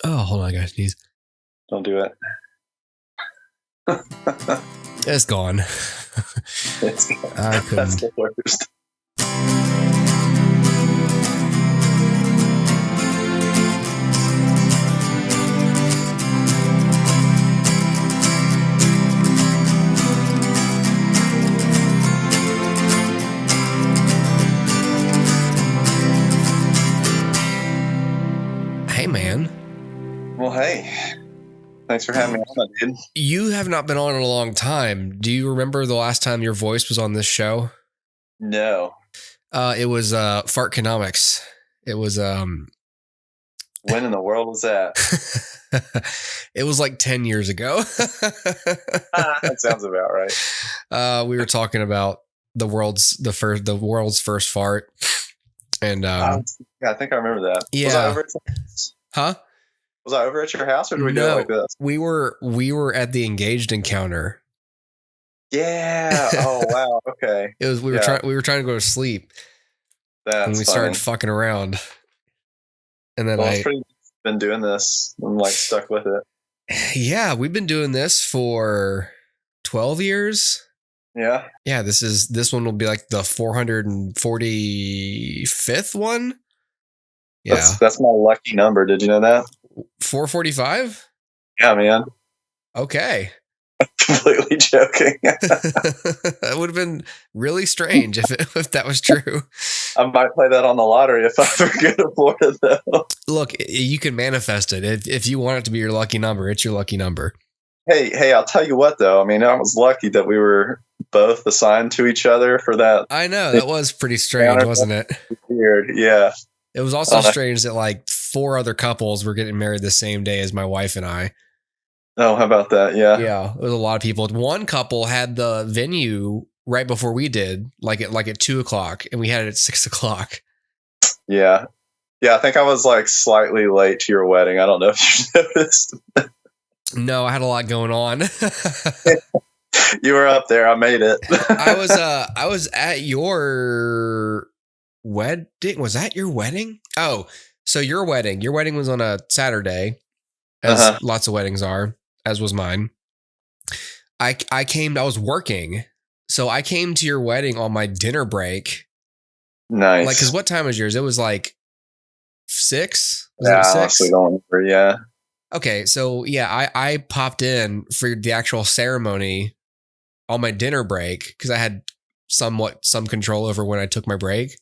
Oh, hold on, I gotta sneeze. Don't do it. It's gone. I couldn't. That's the worst. Hey, man. Well, hey. Thanks for having me on, dude. You have not been on in a long time. Do you remember the last time your voice was on this show? No. It was Fartconomics. It was When in the world was that? It was like 10 years ago. That sounds about right. We were talking about the world's first fart. And yeah, I think I remember that. Yeah. Was I over at your house? Huh? Was I over at your house, or did we do it like this? We were at the engaged encounter. Yeah. Oh wow. Okay. It was we were trying to go to sleep. That's and we started fucking around. And then I've been doing this. I'm like stuck with it. Yeah, we've been doing this for 12 years. Yeah. Yeah, this one will be like the 445th one. Yeah. That's my lucky number. Did you know that? 445? Yeah, man. Okay. Completely joking. That would have been really strange if that was true. I might play that on the lottery if I ever go to Florida, though. Look, you can manifest it. If you want it to be your lucky number, it's your lucky number. Hey, I'll tell you what, though. I mean, I was lucky that we were both assigned to each other for that. I know. That was pretty strange, wasn't it? Weird. Yeah. It was also strange that like 4 other couples were getting married the same day as my wife and I. Oh, how about that? Yeah. Yeah. It was a lot of people. One couple had the venue right before we did, like at 2:00, and we had it at 6:00. Yeah. Yeah. I think I was like slightly late to your wedding. I don't know if you noticed. No, I had a lot going on. You were up there. I made it. I was at your wedding. Was that your wedding? Oh, so your wedding was on a Saturday, as lots of weddings are, as was mine. I was working. So I came to your wedding on my dinner break. Nice. Like, cause what time was yours? It was like 6. Yeah, I honestly don't remember. Yeah. Okay, so yeah, I popped in for the actual ceremony on my dinner break because I had some control over when I took my break.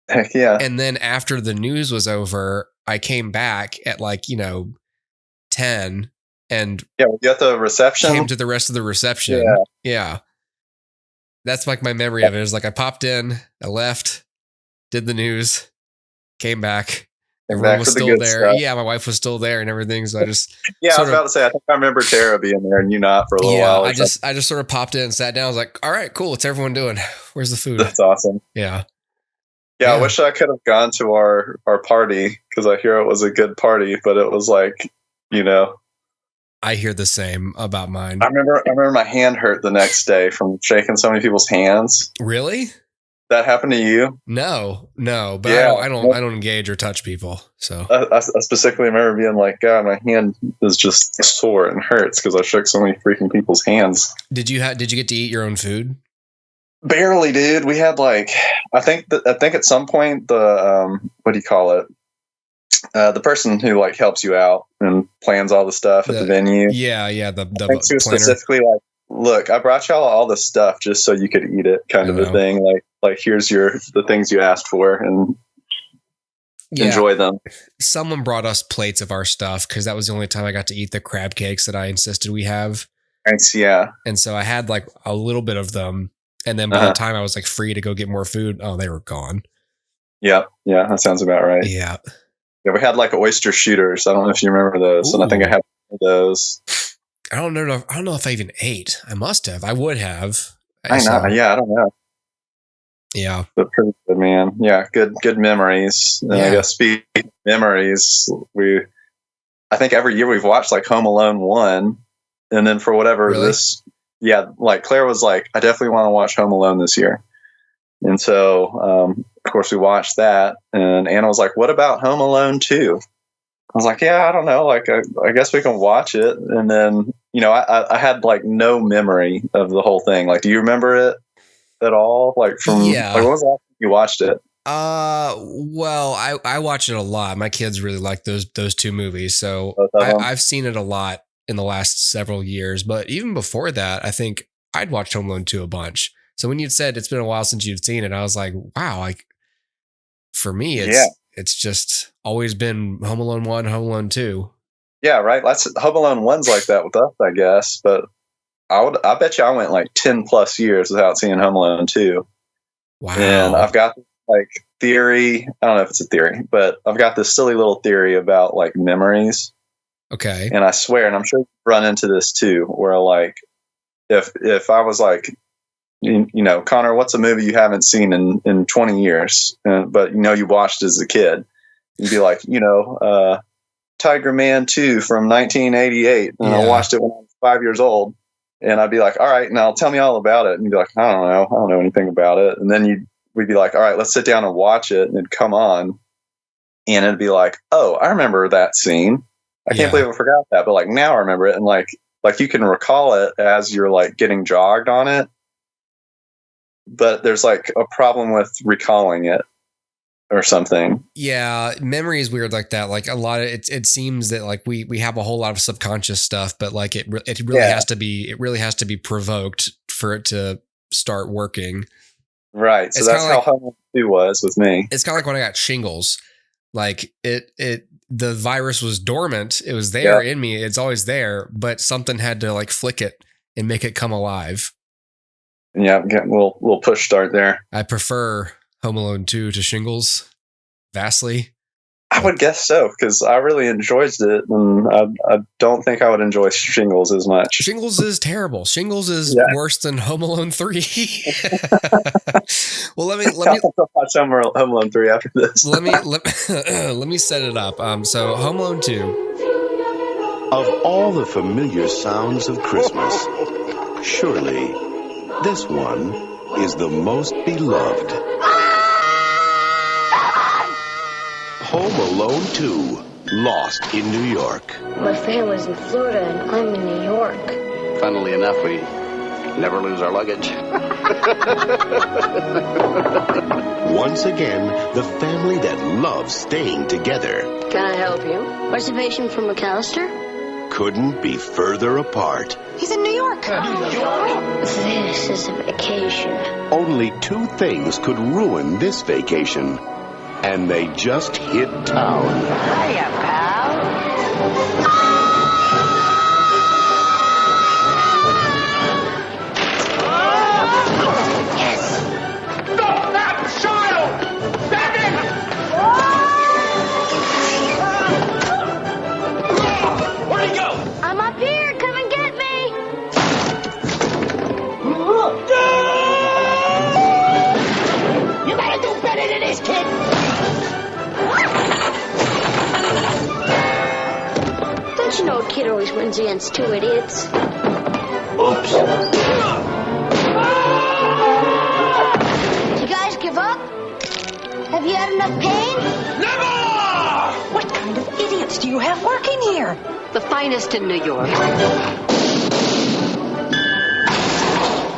Heck yeah. And then after the news was over, I came back at 10 and we got the reception. Came to the rest of the reception. Yeah. That's like my memory of it. It was like I popped in, I left, did the news, came back. Everyone was still there. Stuff. Yeah, my wife was still there and everything. So I just I was about to say, I think I remember Tara being there and you not for a little while. I just sort of popped in and sat down. I was like, all right, cool. What's everyone doing? Where's the food? That's awesome. Yeah. Yeah, I wish I could have gone to our party because I hear it was a good party, but it was like, I hear the same about mine. I remember my hand hurt the next day from shaking so many people's hands. Really? That happened to you? No, but yeah, I don't engage or touch people. So I specifically remember being like, God, my hand is just sore and hurts because I shook so many freaking people's hands. Did you get to eat your own food? Barely, dude. We had I think at some point the what do you call it? The person who helps you out and plans all the stuff at the venue. Yeah, the I think she was specifically like, look, I brought y'all all this stuff just so you could eat it, kind of a thing. Like here's the things you asked for and enjoy them. Someone brought us plates of our stuff because that was the only time I got to eat the crab cakes that I insisted we have. Thanks, yeah. And so I had a little bit of them, and then by the time I was free to go get more food, they were gone. Yeah, that sounds about right. Yeah, we had oyster shooters. I don't know if you remember those, and I think I had those. I don't know if I even ate. I must have. I would have. I know. Yeah, I don't know. Yeah. But pretty good, man. Yeah, good memories. And I guess speaking of memories, I think every year we've watched Home Alone 1. And then for whatever Claire was like, I definitely want to watch Home Alone this year. And so, of course, we watched that. And Anna was like, what about Home Alone 2? was like, yeah, I don't know. Like, I guess we can watch it. And then, I had like no memory of the whole thing. Like, do you remember it at all? Like from, like, what was the last time you watched it? Well, I watch it a lot. My kids really like those two movies. So I've seen it a lot in the last several years, but even before that, I think I'd watched Home Alone 2 a bunch. So when you'd said it's been a while since you'd seen it, I was like, wow, like for me, it's just always been Home Alone 1, Home Alone 2. Yeah, right. Home Alone 1's like that with us, I guess. But I bet you I went like 10 plus years without seeing Home Alone 2. Wow. And I've got like theory. I don't know if it's a theory, but I've got this silly little theory about like memories. Okay. And I swear, and I'm sure you've run into this too, where like if I was like, Connor, what's a movie you haven't seen in 20 years, but you watched as a kid? You'd be like, Tiger Man 2 from 1988, and I watched it when I was 5 years old, and I'd be like, all right, now tell me all about it, and you'd be like, I don't know anything about it, and then we'd be like, all right, let's sit down and watch it, and it'd come on, and it'd be like, oh, I remember that scene. I can't believe I forgot that, but like now I remember it, and like you can recall it as you're like getting jogged on it, but there's like a problem with recalling it or something. Yeah, memory is weird like that. Like a lot of it seems that like we have a whole lot of subconscious stuff, but like it really has to be provoked for it to start working. Right. So that's how Home Alone 2 was with me. It's kind of like when I got shingles. Like the virus was dormant. It was there in me. It's always there, but something had to like flick it and make it come alive. Yeah, we'll push start there. I prefer Home Alone 2 to shingles vastly. I would guess so, because I really enjoyed it, and I don't think I would enjoy Shingles as much. Shingles is terrible. Shingles is worse than Home Alone 3. Well, let me watch Home Alone 3 after this. let me set it up. So Home Alone 2. Of all the familiar sounds of Christmas, surely this one is the most beloved. Home Alone 2, Lost in New York. My family's in Florida and I'm in New York. Funnily enough, we never lose our luggage. Once again, the family that loves staying together. Can I help you? Reservation for McAllister? Couldn't be further apart. He's in New York. New York? This is a vacation. Only two things could ruin this vacation. And they just hit town. Hiya, pal. Yes! Stop that child! Back in! Where'd he go? I'm up here. Come and get me. You gotta do better than this, kid! Don't you know a kid always wins against two idiots? Oops. Did you guys give up? Have you had enough pain? Never! What kind of idiots do you have working here? The finest in New York.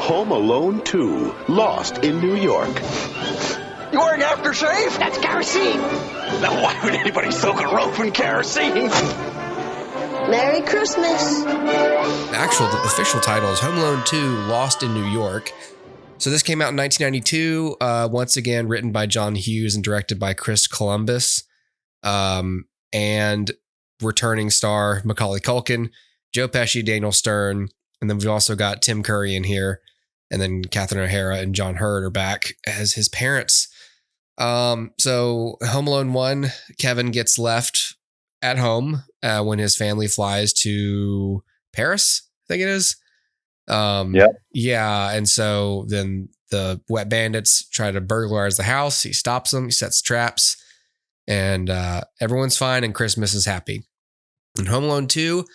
Home Alone 2, Lost in New York. You wearing aftershave? That's kerosene. Now why would anybody soak a rope in kerosene? Merry Christmas. The official title is Home Alone 2, Lost in New York. So this came out in 1992, once again written by John Hughes and directed by Chris Columbus. And returning star Macaulay Culkin, Joe Pesci, Daniel Stern, and then we've also got Tim Curry in here, and then Catherine O'Hara and John Hurd are back as his parents. So Home Alone 1, Kevin gets left at home when his family flies to Paris, I think it is. Yeah. And so then the wet bandits try to burglarize the house. He stops them. He sets traps, and everyone's fine, and Christmas is happy. In Home Alone 2,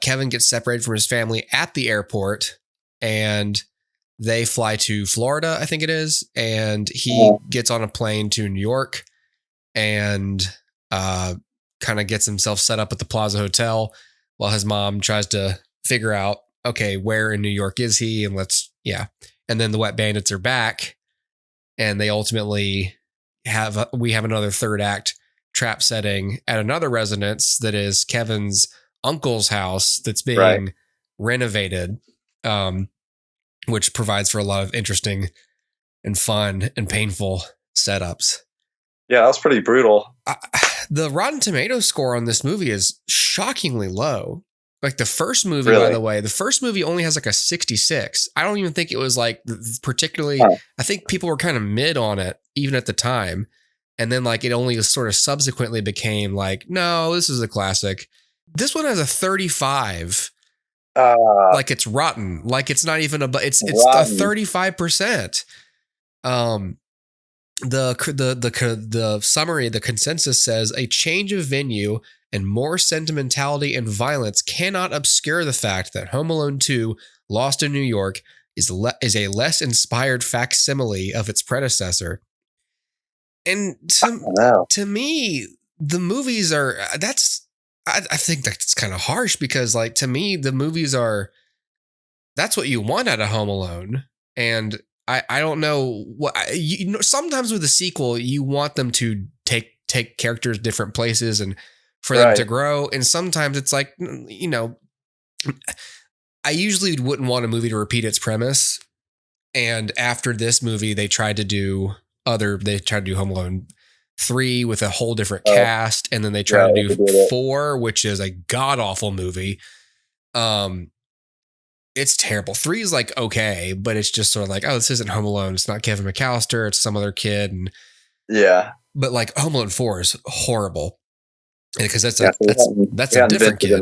Kevin gets separated from his family at the airport, and they fly to Florida, I think it is, and he gets on a plane to New York, and kind of gets himself set up at the Plaza Hotel while his mom tries to figure out, okay, where in New York is he? And and then the Wet Bandits are back, and they ultimately we have another third act trap setting at another residence that is Kevin's uncle's house that's being renovated, which provides for a lot of interesting and fun and painful setups. Yeah, that was pretty brutal. The Rotten Tomatoes score on this movie is shockingly low. Like the first movie, by the way, the first movie only has like a 66. I don't even think it was like particularly, I think people were kind of mid on it even at the time. And then like it only sort of subsequently became like, no, this is a classic. This one has a 35. Like it's rotten. Like it's not even it's a 35%. The summary, the consensus says a change of venue and more sentimentality and violence cannot obscure the fact that Home Alone 2 Lost in New York is a less inspired facsimile of its predecessor. And to me, the movies are, I think that's kind of harsh because like, to me, the movies are, that's what you want out of Home Alone. And I don't know what, sometimes with a sequel, you want them to take characters different places and for them to grow. And sometimes it's like, I usually wouldn't want a movie to repeat its premise. And after this movie, they tried to do Home Alone 3 with a whole different cast. And then they tried to do 4, which is a god awful movie. It's terrible. 3 is like, okay, but it's just sort of like, oh, this isn't Home Alone. It's not Kevin McAllister. It's some other kid. And but like Home Alone 4 is horrible. Because that's a different kid.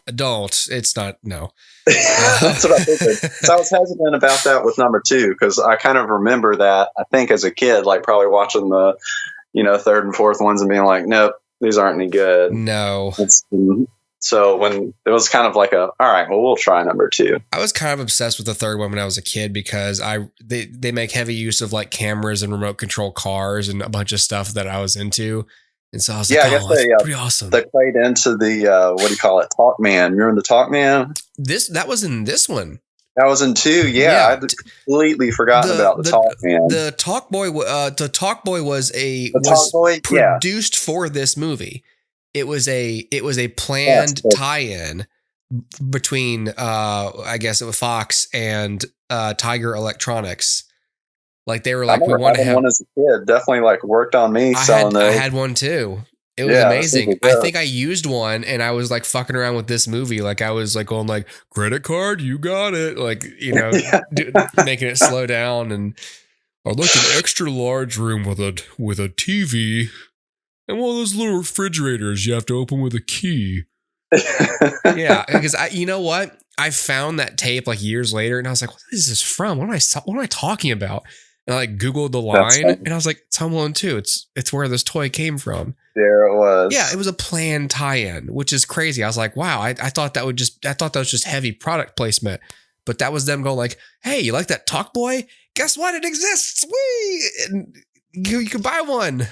Adult. It's not, no. That's what I figured. So I was hesitant about that with number 2 because I kind of remember that, I think as a kid, like probably watching the, third and fourth ones and being like, nope, these aren't any good. No. So when it was kind of like all right, well, we'll try number 2. I was kind of obsessed with the third one when I was a kid because they make heavy use of like cameras and remote control cars and a bunch of stuff that I was into. And so I was like, I guess that's pretty awesome. They played into the, what do you call it? Talkman. Remember the Talkman? That was in this one. That was in 2. Yeah. I'd completely forgotten about the Talkman. The Talkboy was produced for this movie. It was a planned tie-in between, I guess it was Fox and Tiger Electronics. Like they were like, we want to have one as a kid. Definitely like worked on me selling those. I had one too. It was amazing. I think I used one and I was like fucking around with this movie. Like I was like going like credit card, you got it. Like, making it slow down. And I'd like an extra large room with a TV and one of those little refrigerators you have to open with a key. Yeah. Because you know what? I found that tape like years later and I was like, what is this from? What am I talking about? And I like Googled the line and I was like, it's Home Alone 2. It's where this toy came from. There it was. Yeah, it was a planned tie-in, which is crazy. I was like, wow, I thought that was just heavy product placement. But that was them going like, hey, you like that Talk Boy? Guess what? It exists. Whee! And you can buy one.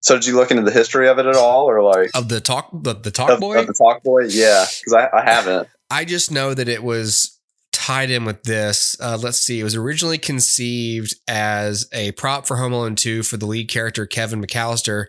So did you look into the history of it at all, or like of the Talk Boy? Of the Talk Boy, yeah, because I haven't. I just know that it was tied in with this. Let's see. It was originally conceived as a prop for Home Alone 2 for the lead character, Kevin McAllister,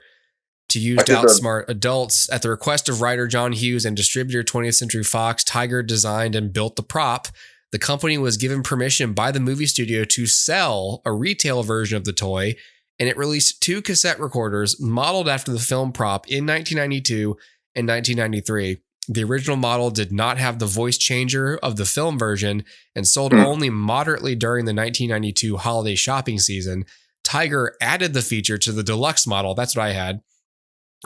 to use to outsmart adults. At the request of writer John Hughes and distributor 20th Century Fox, Tiger designed and built the prop. The company was given permission by the movie studio to sell a retail version of the toy, and it released 2 cassette recorders modeled after the film prop in 1992 and 1993. The original model did not have the voice changer of the film version and sold only moderately during the 1992 holiday shopping season. Tiger added the feature to the deluxe model, that's what I had,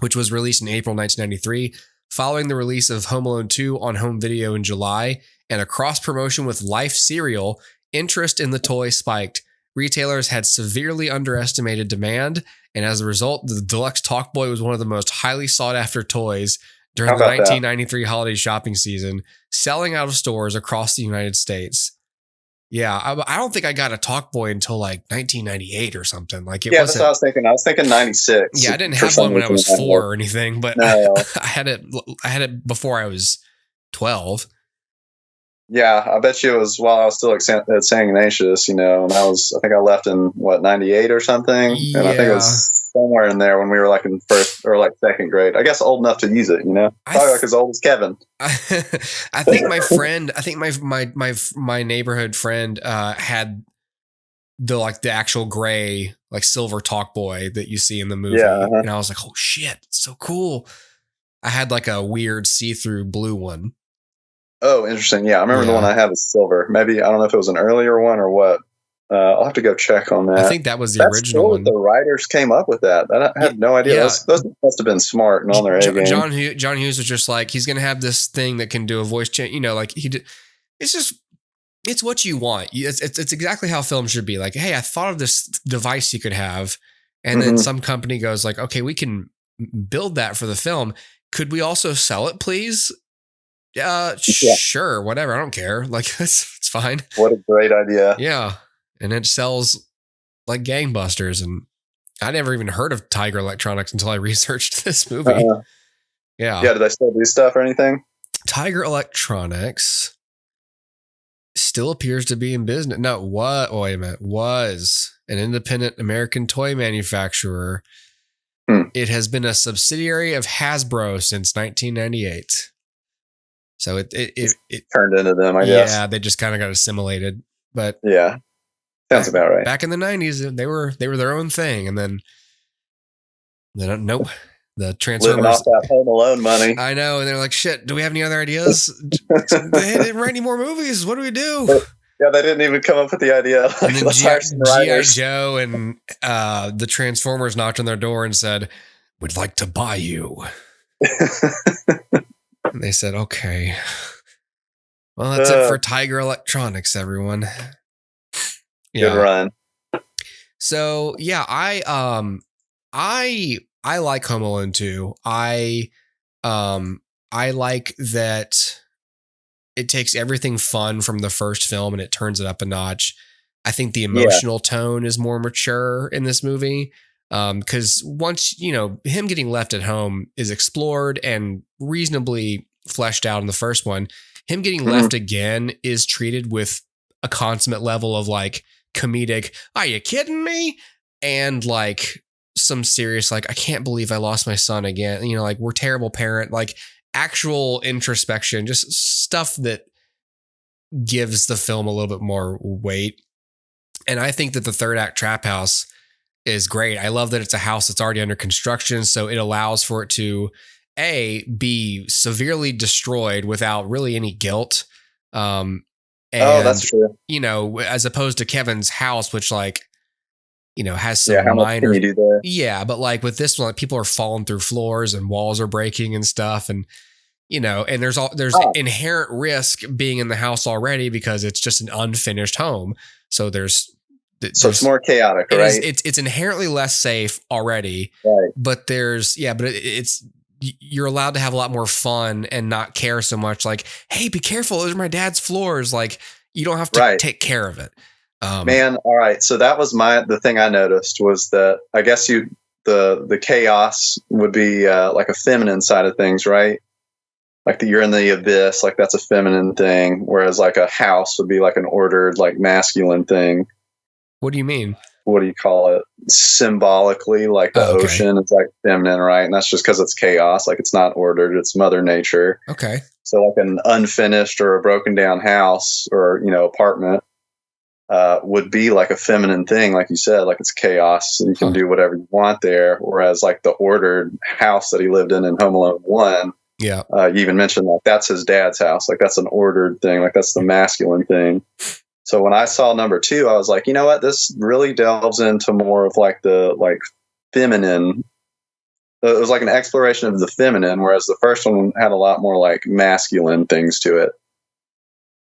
which was released in April 1993. Following the release of Home Alone 2 on home video in July and a cross-promotion with Life cereal, interest in the toy spiked. Retailers had severely underestimated demand, and as a result, the deluxe Talk Boy was one of the most highly sought-after toys during the 1993 holiday shopping season, selling out of stores across the United States. Yeah, I don't think I got a Talk Boy until like 1998 or something. Like it yeah, wasn't. that's what I was thinking. I was thinking 96. Yeah, I didn't have one when I was 4 or anything, but no. I had it before I was 12. Yeah, I bet you it was while I was still at St. Ignatius, and I think I left in 98 or something, Yeah. and I think it was somewhere in there when we were like in first or like second grade. I guess old enough to use it, probably like as old as Kevin. I think my friend, my neighborhood friend had the actual gray, like silver Talk Boy that you see in the movie. Yeah, and I was like, oh shit, it's so cool. I had like a weird see-through blue one. Oh, interesting. Yeah, I remember the one I had was silver. Maybe, I don't know if it was an earlier one or what. I'll have to go check on that. I think that was the original one. The writers came up with that. I had no idea. Yeah. Those must have been smart and on their A game. John Hughes was just like, he's going to have this thing that can do a voice change. Like it's what you want. It's exactly how film should be. Like, hey, I thought of this device you could have. And then some company goes like, okay, we can build that for the film. Could we also sell it, please? Sure, whatever. I don't care. Like, it's fine. What a great idea. Yeah. And it sells like gangbusters. And I never even heard of Tiger Electronics until I researched this movie. Yeah. Yeah. Do they still do stuff or anything? Tiger Electronics still appears to be in business. No, what? Oh, wait a minute. Was an independent American toy manufacturer. It has been a subsidiary of Hasbro since 1998. So it turned into them, I guess. Yeah, they just kind of got assimilated. But yeah, sounds about right. Back in the 90s, they were their own thing, and then nope. The Transformers living off that Home Alone money. I know, and they're like, "Shit, do we have any other ideas? They didn't write any more movies. What do we do?" Yeah, they didn't even come up with the idea. And then G.I. Joe and the Transformers knocked on their door and said, "We'd like to buy you." And they said, "Okay." Well, that's it for Tiger Electronics, everyone. Yeah. Good run. So yeah, I like Home Alone 2. I like that it takes everything fun from the first film and it turns it up a notch. I think the emotional tone is more mature in this movie. Because once, him getting left at home is explored and reasonably fleshed out in the first one, him getting left again is treated with a consummate level of like comedic, are you kidding me? And like some serious, like, I can't believe I lost my son again. Like, we're terrible parent, like actual introspection, just stuff that gives the film a little bit more weight. And I think that the third act Trap House is great. I love that it's a house that's already under construction. So it allows for it to be severely destroyed without really any guilt. And, that's true. As opposed to Kevin's house, which has some how much minor, can you do there? Yeah. But like with this one, like, people are falling through floors and walls are breaking and stuff. And, and there's inherent risk being in the house already because it's just an unfinished home. So so it's more chaotic, right? It's inherently less safe already, right? But it's you're allowed to have a lot more fun and not care so much. Like, hey, be careful! Those are my dad's floors. Like, you don't have to take care of it. Man, all right. So that was the thing I noticed was that I guess the chaos would be like a feminine side of things, right? Like you're in the abyss, like that's a feminine thing, whereas like a house would be like an ordered, like masculine thing. What do you mean? What do you call it? Symbolically, like the ocean is like feminine, right? And that's just because it's chaos. Like it's not ordered. It's Mother Nature. Okay. So like an unfinished or a broken down house or, apartment would be like a feminine thing. Like you said, like it's chaos. So you can do whatever you want there. Whereas like the ordered house that he lived in Home Alone 1. Yeah. You even mentioned like that's his dad's house. Like that's an ordered thing. Like that's the masculine thing. So when I saw number 2, I was like, you know what? This really delves into more of like the feminine. It was like an exploration of the feminine, whereas the first one had a lot more like masculine things to it.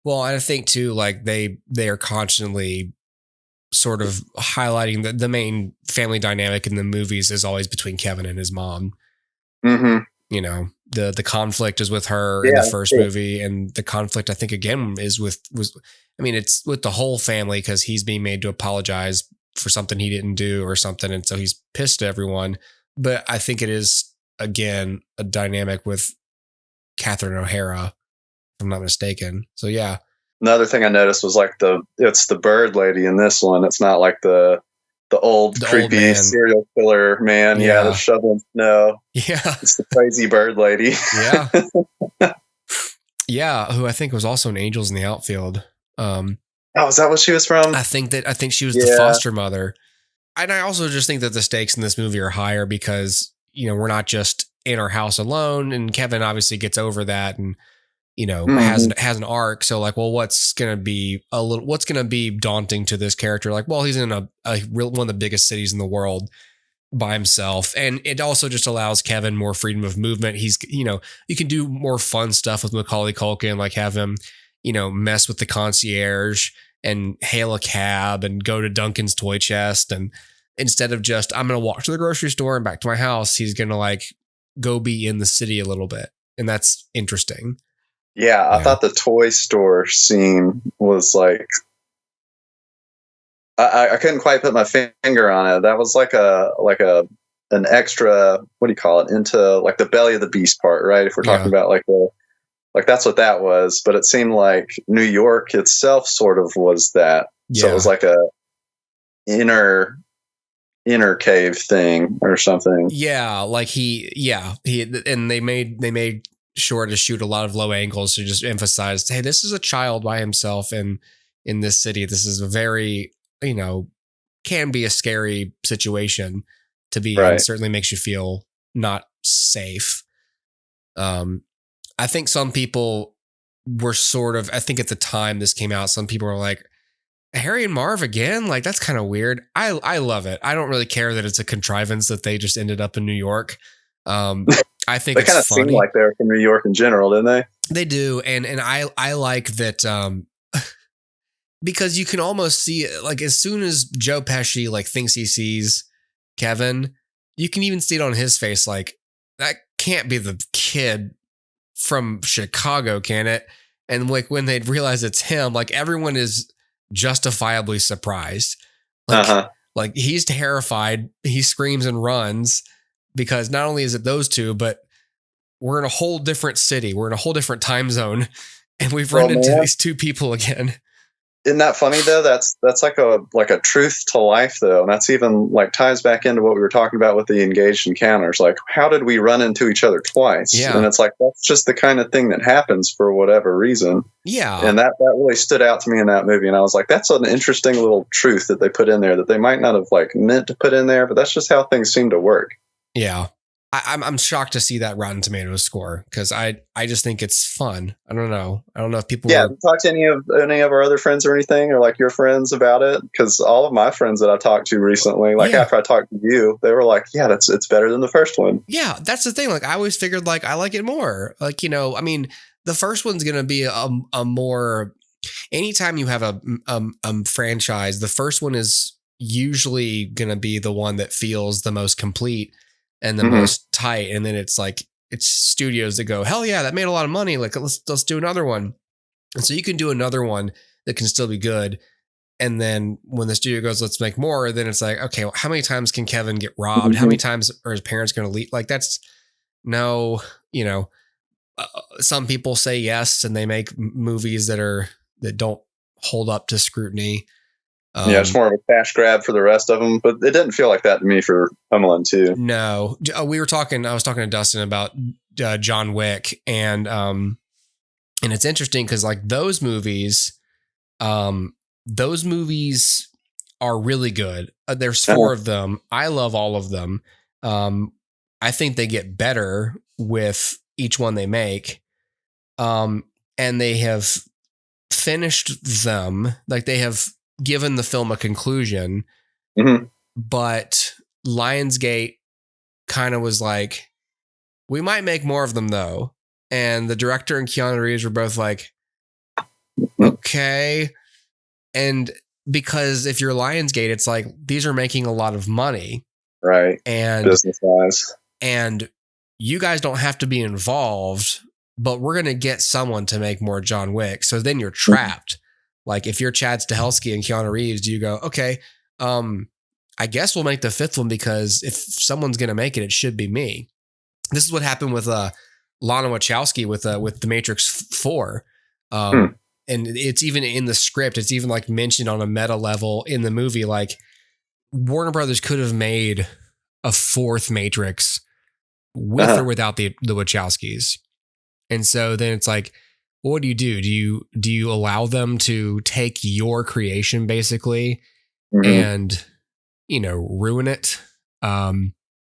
Well, I think too, like they are constantly sort of highlighting that the main family dynamic in the movies is always between Kevin and his mom. Mm-hmm. the conflict is with her in the first movie, and the conflict I think again is it's with the whole family because he's being made to apologize for something he didn't do or something, and so he's pissed at everyone. But I think it is again a dynamic with Catherine O'Hara, if I'm not mistaken. So yeah. Another thing I noticed was like it's the bird lady in this one. It's not like the old creepy serial killer man. Yeah, that's shoveling snow. Yeah, it's the crazy bird lady. Yeah, yeah. Who I think was also in Angels in the Outfield. Is that what she was from? I think she was the foster mother. And I also just think that the stakes in this movie are higher because we're not just in our house alone, and Kevin obviously gets over that and. Has an arc. So like, well, what's going to be daunting to this character? Like, well, he's in a real one of the biggest cities in the world by himself. And it also just allows Kevin more freedom of movement. He's, you can do more fun stuff with Macaulay Culkin, like have him, mess with the concierge and hail a cab and go to Duncan's toy chest. And instead of just, I'm going to walk to the grocery store and back to my house, he's going to like go be in the city a little bit. And that's interesting. Yeah, I thought the toy store scene was like, I couldn't quite put my finger on it. That was like an extra, what do you call it, into like the belly of the beast part, right? If we're talking about like that's what that was. But it seemed like New York itself sort of was that. Yeah. So it was like a inner cave thing or something. Yeah, like and they made sure to shoot a lot of low angles to just emphasize, hey, this is a child by himself in this city. This is a very, can be a scary situation to be in. Certainly makes you feel not safe. I think some people were I think at the time this came out, some people were like, Harry and Marv again? Like, that's kind of weird. I love it. I don't really care that it's a contrivance that they just ended up in New York. I think they kind of seem like they're from New York in general, didn't they? They do, and I like that because you can almost see like as soon as Joe Pesci like thinks he sees Kevin, you can even see it on his face. Like that can't be the kid from Chicago, can it? And like when they realize it's him, like everyone is justifiably surprised. Like he's terrified, he screams and runs. Because not only is it those two, but we're in a whole different city. We're in a whole different time zone. And we've run into these two people again. Isn't that funny though? That's like a truth to life though. And that's even like ties back into what we were talking about with the engaged encounters. Like, how did we run into each other twice? Yeah. And it's like, that's just the kind of thing that happens for whatever reason. Yeah. And that really stood out to me in that movie. And I was like, that's an interesting little truth that they put in there that they might not have like meant to put in there, but that's just how things seem to work. Yeah. I'm shocked to see that Rotten Tomatoes score because I just think it's fun. I don't know if people. Yeah, have you talked to any of our other friends or anything, or like your friends about it? Because all of my friends that I talked to recently, like after I talked to you, they were like, "Yeah, it's better than the first one." Yeah, that's the thing. Like I always figured, like I like it more. Like I mean, the first one's gonna be a more. Anytime you have a franchise, the first one is usually gonna be the one that feels the most complete. And the most tight, and then it's studios that go, hell yeah, that made a lot of money. Like let's do another one, and so you can do another one that can still be good. And then when the studio goes, let's make more, then it's like, okay, well, how many times can Kevin get robbed? How many times are his parents going to leave? Like that's no, some people say yes, and they make movies that don't hold up to scrutiny. Yeah, it's more of a cash grab for the rest of them, but it didn't feel like that to me for Home Alone 2. No, I was talking to Dustin about John Wick, and it's interesting because like those movies are really good. There's 4 of them. I love all of them. I think they get better with each one they make, and they have finished them. Like they have given the film a conclusion, but Lionsgate kind of was like, we might make more of them though. And the director and Keanu Reeves were both like, okay. And because if you're Lionsgate, it's like, these are making a lot of money. Right. And business wise. And you guys don't have to be involved, but we're going to get someone to make more John Wick. So then you're trapped. Like if you're Chad Stahelski and Keanu Reeves, do you go, okay, I guess we'll make the 5th one because if someone's going to make it, it should be me. This is what happened with Lana Wachowski with The Matrix 4. And it's even in the script. It's even like mentioned on a meta level in the movie. Like Warner Brothers could have made a 4th Matrix with or without the Wachowskis. And so then it's like, what do? Do you allow them to take your creation basically and, you know, ruin it?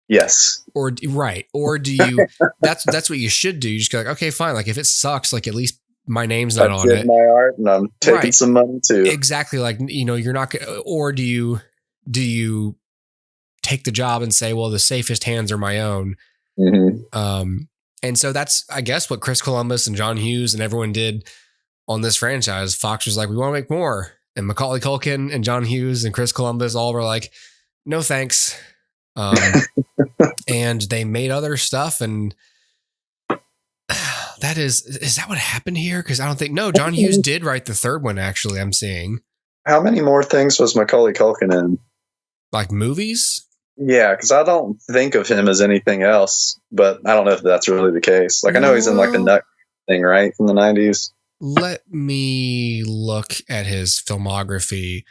Yes. Or right. Or do you, that's what you should do. You just go like, okay, fine. Like if it sucks, like at least my name's not on it. My art and I'm taking some money too. Exactly. Like, you know, you're not gonna, or do you take the job and say, well, the safest hands are my own. And so that's, I guess, what Chris Columbus and John Hughes and everyone did on this franchise. Fox was like, we want to make more. And Macaulay Culkin and John Hughes and Chris Columbus all were like, no, thanks. And they made other stuff. And is that what happened here? Because I don't think, no, John Hughes did write the 3rd one, actually, I'm seeing. How many more things was Macaulay Culkin in? Like movies? Yeah, because I don't think of him as anything else, but I don't know if that's really the case. Like, I know he's in like the Nut thing, right? From the 90s. Let me look at his filmography.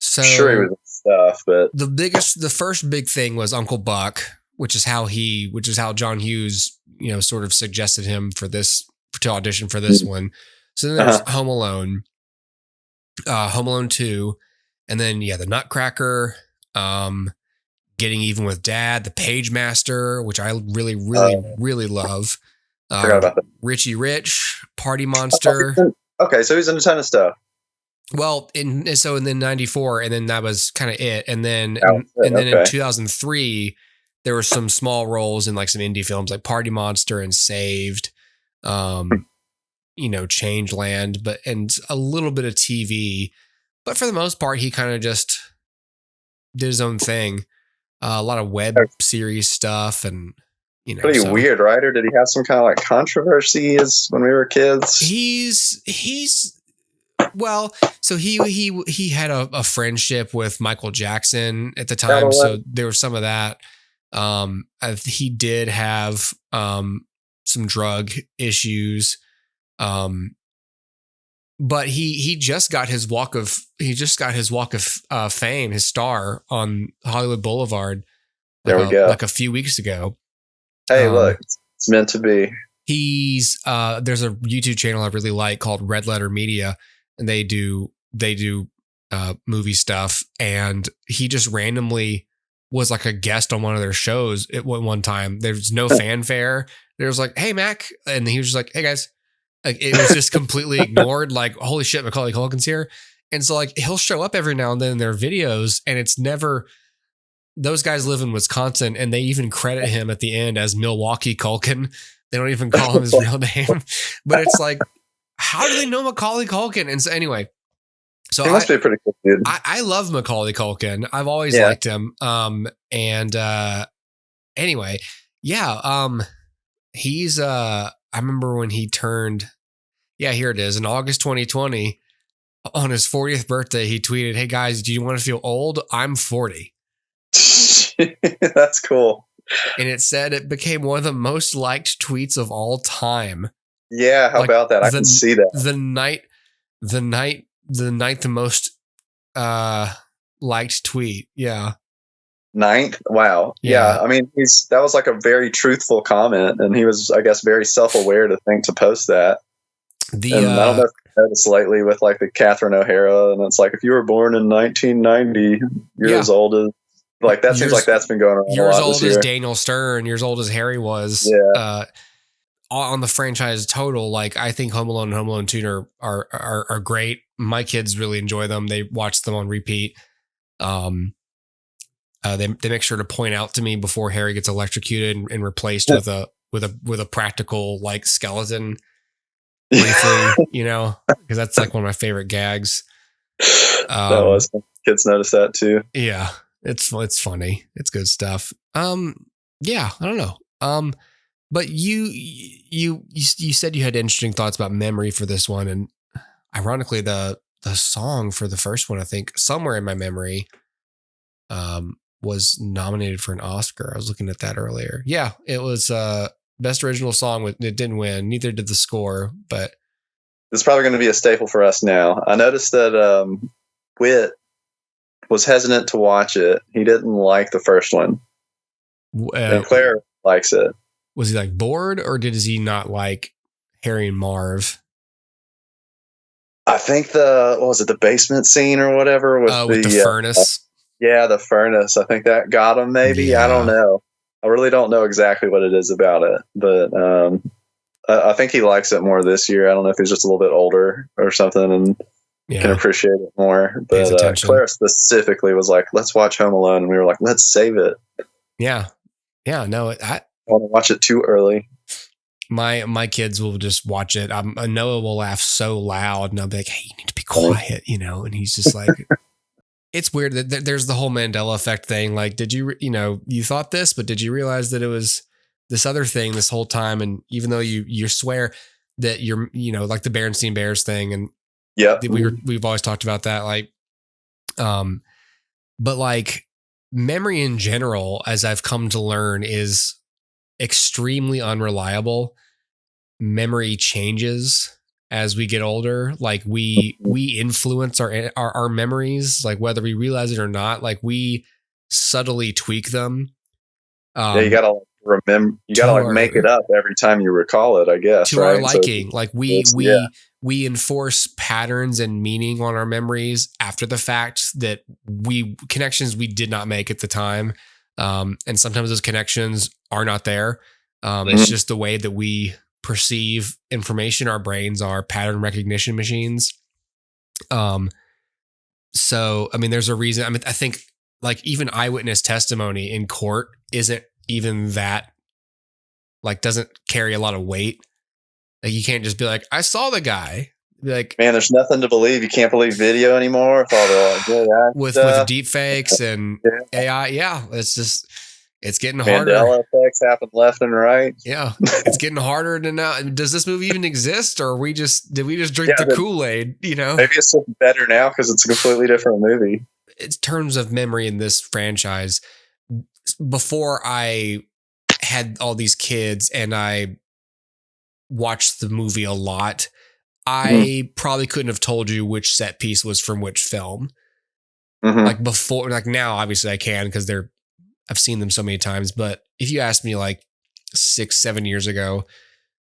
So I'm sure he was in stuff, but the first big thing was Uncle Buck, which is how John Hughes, you know, sort of suggested him to audition for this one. So then there's Home Alone, Home Alone 2, and then the Nutcracker, Getting Even with Dad, The Page Master, which I really love. Forgot about that. Richie Rich, Party Monster. Okay, so he's in a ton of stuff. Well, in then 94, and then that was kind of it. And then in 2003, there were some small roles in like some indie films like Party Monster and Saved, you know, Changeland, and a little bit of TV. But for the most part, he kind of just did his own thing. A lot of web series stuff, and you know, pretty weird, right? Or did he have some kind of like controversy as when we were kids? He's well, so he had a friendship with Michael Jackson at the time, so there was some of that. He did have some drug issues, but he just got his walk of fame, his star on Hollywood Boulevard. There we go. Like a few weeks ago. Hey, look, it's meant to be. He's there's a YouTube channel I really like called Red Letter Media, and they do movie stuff. And he just randomly was like a guest on one of their shows at one time. There's no fanfare. There was like, hey, Mac. And he was just like, hey, guys. Like it was just completely ignored. Like, holy shit, Macaulay Culkin's here. And so like he'll show up every now and then in their videos, and it's never, those guys live in Wisconsin, and they even credit him at the end as Milwaukee Culkin. They don't even call him his real name. But it's like, how do they know Macaulay Culkin? And so anyway, so he must be a pretty cool dude. I love Macaulay Culkin. I've always liked him. Anyway, he's I remember when he turned, here it is. In August 2020, on his 40th birthday, he tweeted, hey guys, do you want to feel old? I'm 40. That's cool. And it said it became one of the most liked tweets of all time. Yeah, how about that? I can see that. The most liked tweet. Yeah. 9th? Wow. Yeah. I mean, that was like a very truthful comment, and he was, I guess, very self-aware to think to post that. And I don't know if you noticed lately with like the Catherine O'Hara, and it's like, if you were born in 1990, you're as old as, like, that seems like that's been going on. You're as old as Daniel Stern, you're as old as Harry was. Yeah. On the franchise total, like, I think Home Alone and Home Alone 2 are great. My kids really enjoy them. They watch them on repeat. They make sure to point out to me before Harry gets electrocuted and replaced with a practical like skeleton briefly, you know, because that's like one of my favorite gags. Kids notice that too. Yeah, it's funny. It's good stuff. I don't know. But you said you had interesting thoughts about memory for this one, and ironically, the song for the first one, I think somewhere in my memory, was nominated for an Oscar. I was looking at that earlier. Yeah, it was best original song. It didn't win. Neither did the score, but it's probably going to be a staple for us now. I noticed that Whit was hesitant to watch it. He didn't like the first one, and Claire likes it. Was he like bored, or does he not like Harry and Marv? I think the basement scene or whatever with the furnace. Yeah, the furnace. I think that got him. Maybe. Yeah. I don't know. I really don't know exactly what it is about it, but I think he likes it more this year. I don't know if he's just a little bit older or something and can appreciate it more. But Claire specifically was like, "Let's watch Home Alone," and we were like, "Let's save it." Yeah. No, I want to watch it too early. My kids will just watch it. Noah will laugh so loud, and I'll be like, "Hey, you need to be quiet," and he's just like, it's weird that there's the whole Mandela effect thing. Like, did you thought this, but did you realize that it was this other thing this whole time? And even though you swear that you're, like the Berenstain Bears thing, and we've always talked about that, like, but like memory in general, as I've come to learn, is extremely unreliable. Memory changes as we get older. Like we influence our memories, like whether we realize it or not. Like we subtly tweak them. You gotta remember. You gotta make it up every time you recall it, I guess. To our liking, so like we enforce patterns and meaning on our memories after the fact that connections we did not make at the time. And sometimes those connections are not there. It's just the way that we perceive information. Our brains are pattern recognition machines. So, I mean, there's a reason. I mean, I think like even eyewitness testimony in court isn't even that, like, doesn't carry a lot of weight. Like you can't just be like, I saw the guy. Be like, man, there's nothing to believe. You can't believe video anymore with all the with deep fakes and AI. Yeah, it's getting harder. Mandela effects happen left and right. Yeah, it's getting harder to know. Does this movie even exist, or did we just drink the Kool-Aid? Maybe it's better now because it's a completely different movie. In terms of memory in this franchise, before I had all these kids and I watched the movie a lot, I probably couldn't have told you which set piece was from which film. Like before, like now, obviously I can because I've seen them so many times. But if you asked me like 6-7 years ago,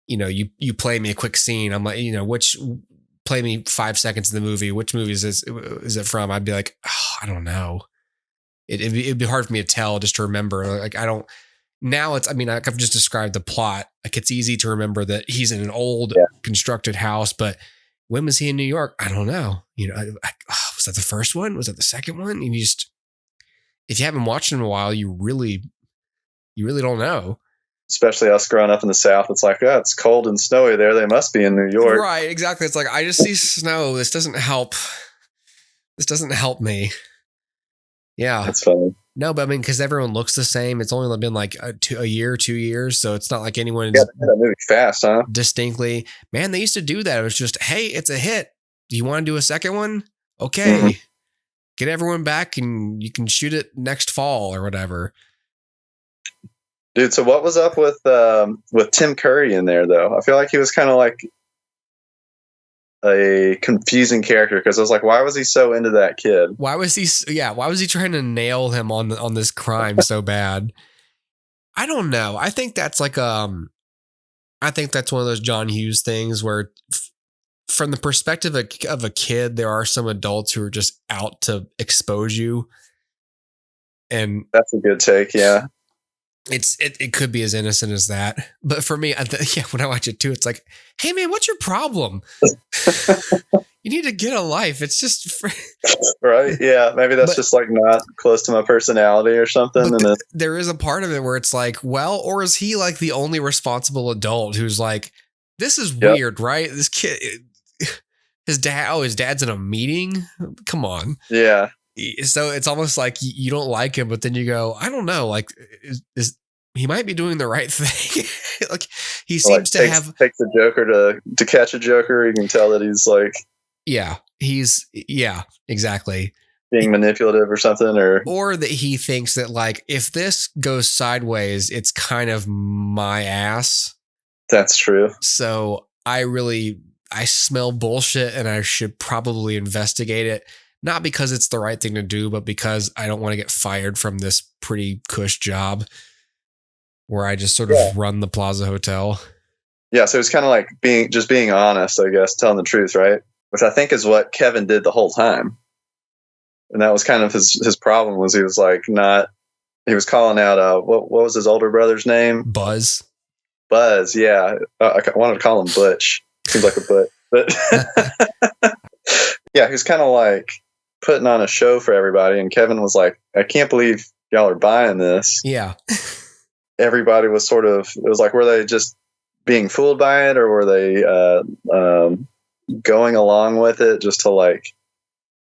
you play me a quick scene, I'm like, play me 5 seconds of the movie. Which movie is it from? I'd be like, oh, I don't know. It'd be hard for me to tell, just to remember. Like I don't. Now I've just described the plot. Like it's easy to remember that he's in an old constructed house, but when was he in New York? I don't know. Was that the first one? Was that the second one? And if you haven't watched him in a while, you really don't know. Especially us growing up in the South, it's like, it's cold and snowy there. They must be in New York. Right, exactly. It's like, I just see snow. This doesn't help. This doesn't help me. Yeah. That's funny. No, but I mean, because everyone looks the same. It's only been like a year, 2 years. So it's not like anyone is that movie fast, huh? Distinctly. Man, they used to do that. It was just, hey, it's a hit. Do you want to do a second one? Okay. Get everyone back and you can shoot it next fall or whatever. Dude, so what was up with Tim Curry in there, though? I feel like he was kind of like a confusing character because I was like, why was he so into that kid? Why was he trying to nail him on this crime so bad? I don't know. I think that's like I think that's one of those John Hughes things where from the perspective of a kid, there are some adults who are just out to expose you. And that's a good take. Yeah. It could be as innocent as that, but for me, when I watch it too, it's like, hey man, what's your problem? You need to get a life. It's just right. Yeah, maybe that's just like not close to my personality or something. And there is a part of it where it's like, well, or is he like the only responsible adult who's like, this is weird, right? This kid, his dad's in a meeting. Come on. Yeah. So it's almost like you don't like him, but then you go, I don't know, like he might be doing the right thing. Like he seems to have takes the Joker to catch a Joker. You can tell that he's like, exactly. Being manipulative or something, or that he thinks that like, if this goes sideways, it's kind of my ass. That's true. So I smell bullshit and I should probably investigate it. Not because it's the right thing to do, but because I don't want to get fired from this pretty cush job where I just sort of run the Plaza Hotel. Yeah. So it's kind of like being honest, I guess, telling the truth, right? Which I think is what Kevin did the whole time. And that was kind of his problem, was he was like he was calling out, what was his older brother's name? Buzz. Yeah. I wanted to call him Butch. Seems like a butt, but yeah, he was kind of like putting on a show for everybody. And Kevin was like, I can't believe y'all are buying this. Yeah. Everybody was it was like, were they just being fooled by it, or were they going along with it just to like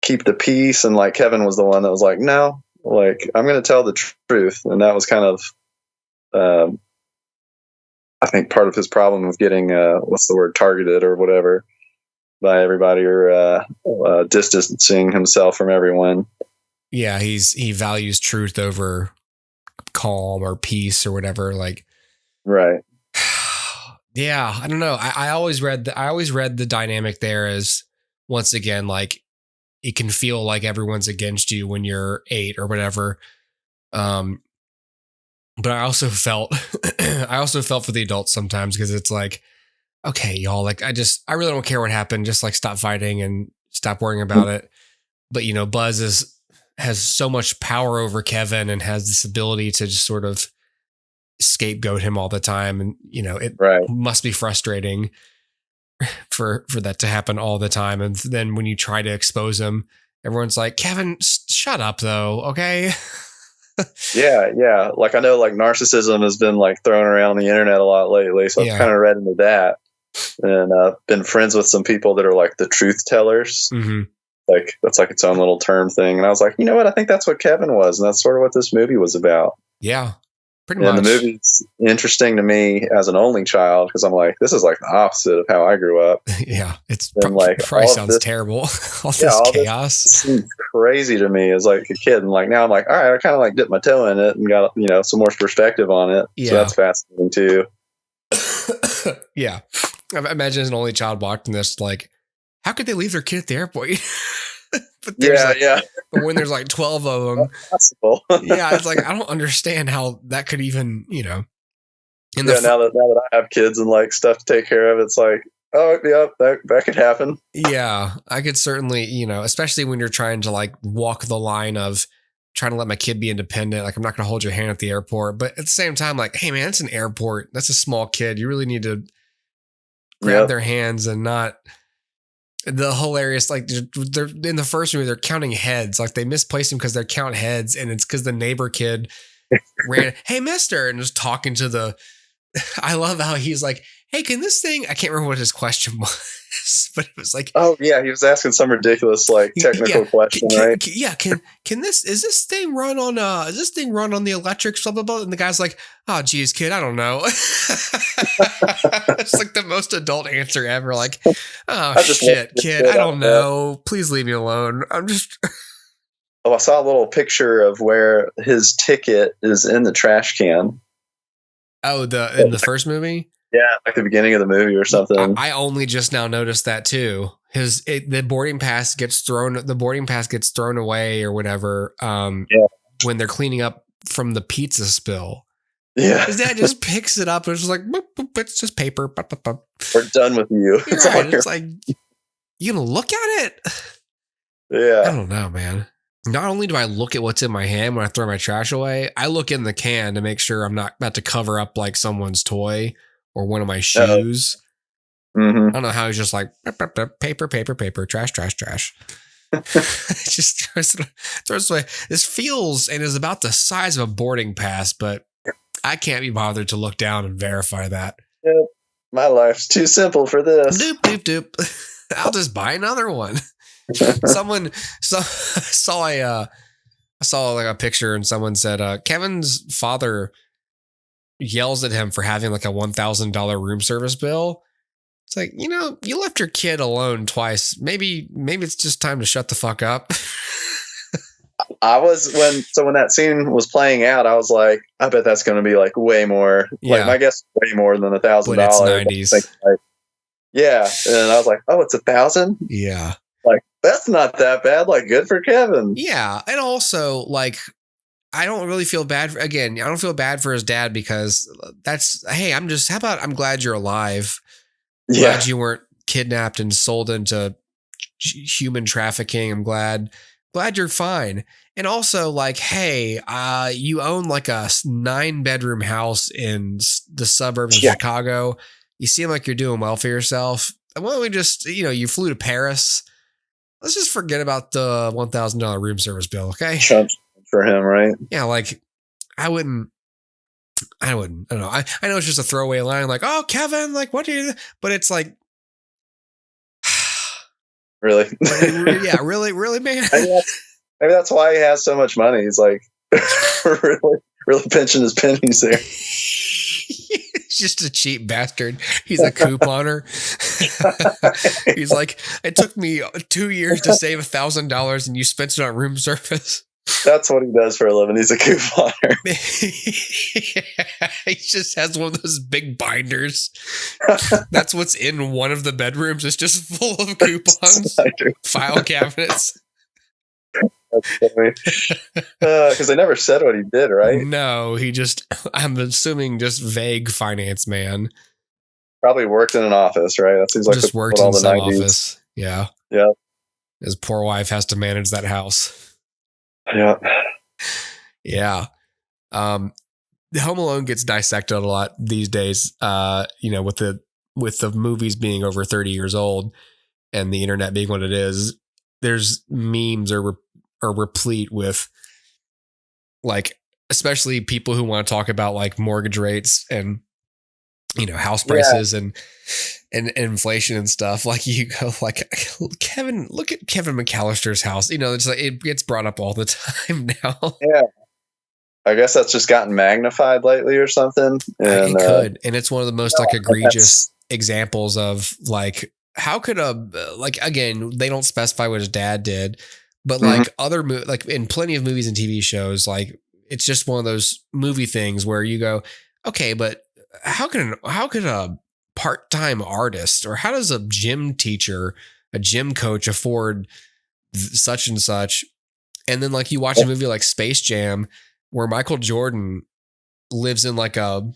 keep the peace? And like Kevin was the one that was like, no, like I'm going to tell the truth. And that was kind of, I think part of his problem of getting, targeted or whatever by everybody, or distancing himself from everyone. Yeah. He values truth over calm or peace or whatever. Like, right. Yeah. I don't know. I always read the dynamic there as, once again, like, it can feel like everyone's against you when you're 8 or whatever. But I also felt for the adults sometimes, because it's like, okay, y'all, like, I really don't care what happened. Just like stop fighting and stop worrying about it. But, you know, Buzz has so much power over Kevin and has this ability to just sort of scapegoat him all the time. And, you know, it must be frustrating for that to happen all the time. And then when you try to expose him, everyone's like, Kevin, shut up though. Okay. Yeah. Like I know like narcissism has been like thrown around the internet a lot lately. So I've kind of read into that, and been friends with some people that are like the truth tellers. Mm-hmm. Like that's like its own little term thing. And I was like, you know what? I think that's what Kevin was. And that's sort of what this movie was about. Yeah. Pretty much. And the movie's interesting to me as an only child, because I'm like, this is like the opposite of how I grew up. Yeah, it's like probably sounds terrible. all this chaos this seems crazy to me as like a kid, and like now I'm like, all right, I kind of like dipped my toe in it and got, you know, some more perspective on it. Yeah. So that's fascinating too. Yeah, I imagine as an only child watching this, like, how could they leave their kid at the airport? But but when there's like 12 of them, possible. Yeah, it's like, I don't understand how that could even, you know. Now that I have kids and like stuff to take care of, it's like, oh yeah, that could happen. Yeah, I could certainly, you know, especially when you're trying to like walk the line of trying to let my kid be independent. Like, I'm not going to hold your hand at the airport, but at the same time, like, hey man, it's an airport. That's a small kid. You really need to grab their hands and not. The hilarious, like, they're in the first movie, they're counting heads. Like, they misplaced him because they're count heads, and it's because the neighbor kid ran, hey, mister, and just talking to I love how he's like, hey, can this thing, I can't remember what his question was, but it was like, oh yeah, he was asking some ridiculous like technical question, right? Can this thing run on the electrics, blah blah blah? And the guy's like, oh geez, kid, I don't know. It's like the most adult answer ever. Like, oh shit, kid, I don't know. Please leave me alone. I'm just. Oh, I saw a little picture of where his ticket is in the trash can. Oh, in the first movie? Yeah, like the beginning of the movie or something. I only just now noticed that too. The boarding pass gets thrown away or whatever. When they're cleaning up from the pizza spill. Yeah, his dad just picks it up and it's just like, boop, boop, it's just paper. We're done with you. It's like, you gonna look at it? Yeah, I don't know, man. Not only do I look at what's in my hand when I throw my trash away, I look in the can to make sure I'm not about to cover up like someone's toy or one of my shoes. Mm-hmm. I don't know how he's just like paper, trash. It just throws away. This feels and is about the size of a boarding pass, but I can't be bothered to look down and verify that. Yep. My life's too simple for this. Doop. I'll just buy another one. I saw like a picture and someone said, Kevin's father yells at him for having like a $1,000 room service bill. It's like, you left your kid alone twice. Maybe it's just time to shut the fuck up. When that scene was playing out, I was like, I bet that's going to be like way more. Yeah. Like my guess, way more than $1,000. But it's 90s. Like, yeah, and I was like, oh, it's 1,000. Yeah, like that's not that bad. Like, good for Kevin. Yeah, and also like, I don't really feel bad. I don't feel bad for his dad because hey, I'm glad you're alive. Glad you weren't kidnapped and sold into human trafficking. I'm glad you're fine. And also like, hey, you own like a 9-bedroom house in the suburbs of Chicago. You seem like you're doing well for yourself. Why don't we just, you flew to Paris. Let's just forget about the $1,000 room service bill. Okay. For him, right? Yeah. Like I don't know. I know it's just a throwaway line like, oh, Kevin, like, what do you, but it's like, really? Yeah, really, man. Maybe that's why he has so much money. He's like really pinching his pennies there. He's just a cheap bastard. He's a couponer. He's like, it took me 2 years to save $1,000 and you spent it on room service. That's what he does for a living. He's a couponer. He just has one of those big binders. That's what's in one of the bedrooms. It's just full of coupons, file cabinets. That's funny. Because they never said what he did, right? No, I'm assuming just vague finance man. Probably worked in an office, right? That seems like just worked in some office. Yeah. Yeah. His poor wife has to manage that house. Yeah. Yeah. The Home Alone gets dissected a lot these days, with the movies being over 30 years old and the internet being what it is. There's memes are replete with like, especially people who want to talk about like mortgage rates and, house prices and inflation and stuff. Like you go like, Kevin, look at Kevin McAllister's house. It's like, it gets brought up all the time now. Yeah. I guess that's just gotten magnified lately or something. And, it could. And it's one of the most like egregious examples of like, how could again, they don't specify what his dad did, but like like in plenty of movies and TV shows, like it's just one of those movie things where you go, okay, but how could a part-time artist or how does a gym teacher, a gym coach afford such and such? And then like you watch a movie like Space Jam where Michael Jordan lives in like a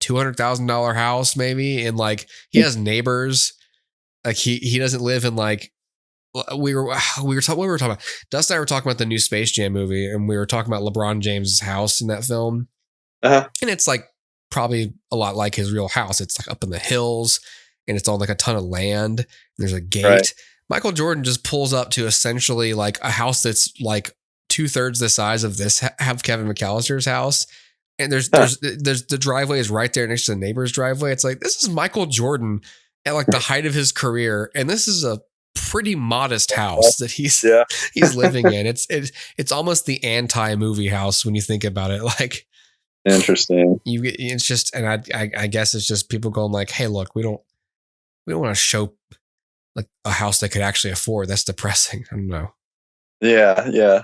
$200,000 house, maybe. And like he has neighbors. Like he doesn't live in like, we were talking about. Dustin and I were talking about the new Space Jam movie and we were talking about LeBron James's house in that film. And it's like probably a lot like his real house. It's like up in the hills and it's on like a ton of land. There's a gate. Right. Michael Jordan just pulls up to essentially like a house that's like 2/3 the size of this have Kevin McAllister's house. And there's the driveway is right there next to the neighbor's driveway. It's like, this is Michael Jordan at like the height of his career. And this is a pretty modest house that he's living in. It's almost the anti-movie house when you think about it. Like, interesting. It's just, and I guess it's just people going like, hey, look, we don't want to show like a house they could actually afford. That's depressing. I don't know. Yeah. Yeah.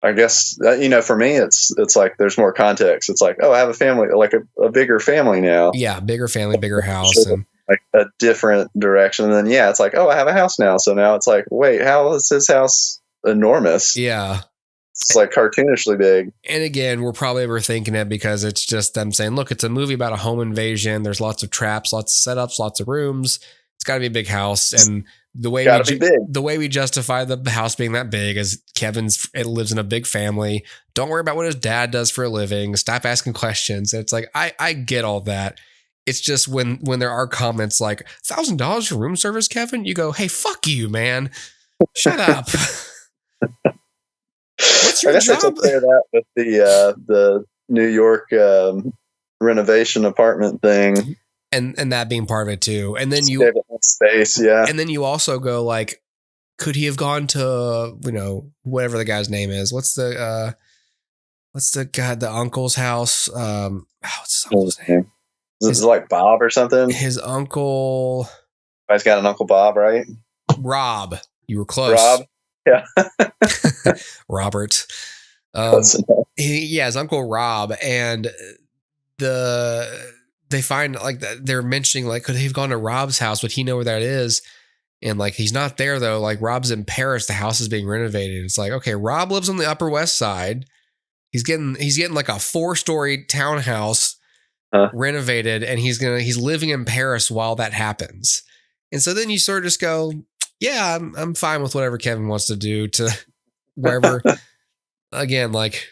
I guess, for me, it's like, there's more context. It's like, oh, I have a family, like a bigger family now. Yeah. Bigger family, bigger house. And like a different direction. And then, it's like, oh, I have a house now. So now it's like, wait, how is this house enormous? Yeah. It's like cartoonishly big. And again, we're probably overthinking it because it's just them saying, look, it's a movie about a home invasion. There's lots of traps, lots of setups, lots of rooms. It's got to be a big house. And the way we justify the house being that big is it lives in a big family. Don't worry about what his dad does for a living. Stop asking questions. And it's like, I get all that. It's just when there are comments like $1,000 for room service, Kevin, you go, hey, fuck you, man. Shut up. What's your job? I guess I compare that with the New York renovation apartment thing. And that being part of it too. And then space, yeah. And then you also go like, could he have gone to, whatever the guy's name is? What's the what's the uncle's house? What's his uncle's name? Is it like Bob or something? His uncle. He's got an Uncle Bob, right? Rob. You were close. Rob. Yeah. Robert. His Uncle Rob, and they find like they're mentioning like, could he have gone to Rob's house? Would he know where that is? And like, he's not there though. Like, Rob's in Paris. The house is being renovated. It's like, okay, Rob lives on the Upper West Side. He's getting like a 4-story townhouse renovated, and he's living in Paris while that happens. And so then you sort of just go, yeah, I'm fine with whatever Kevin wants to do to wherever. Again, like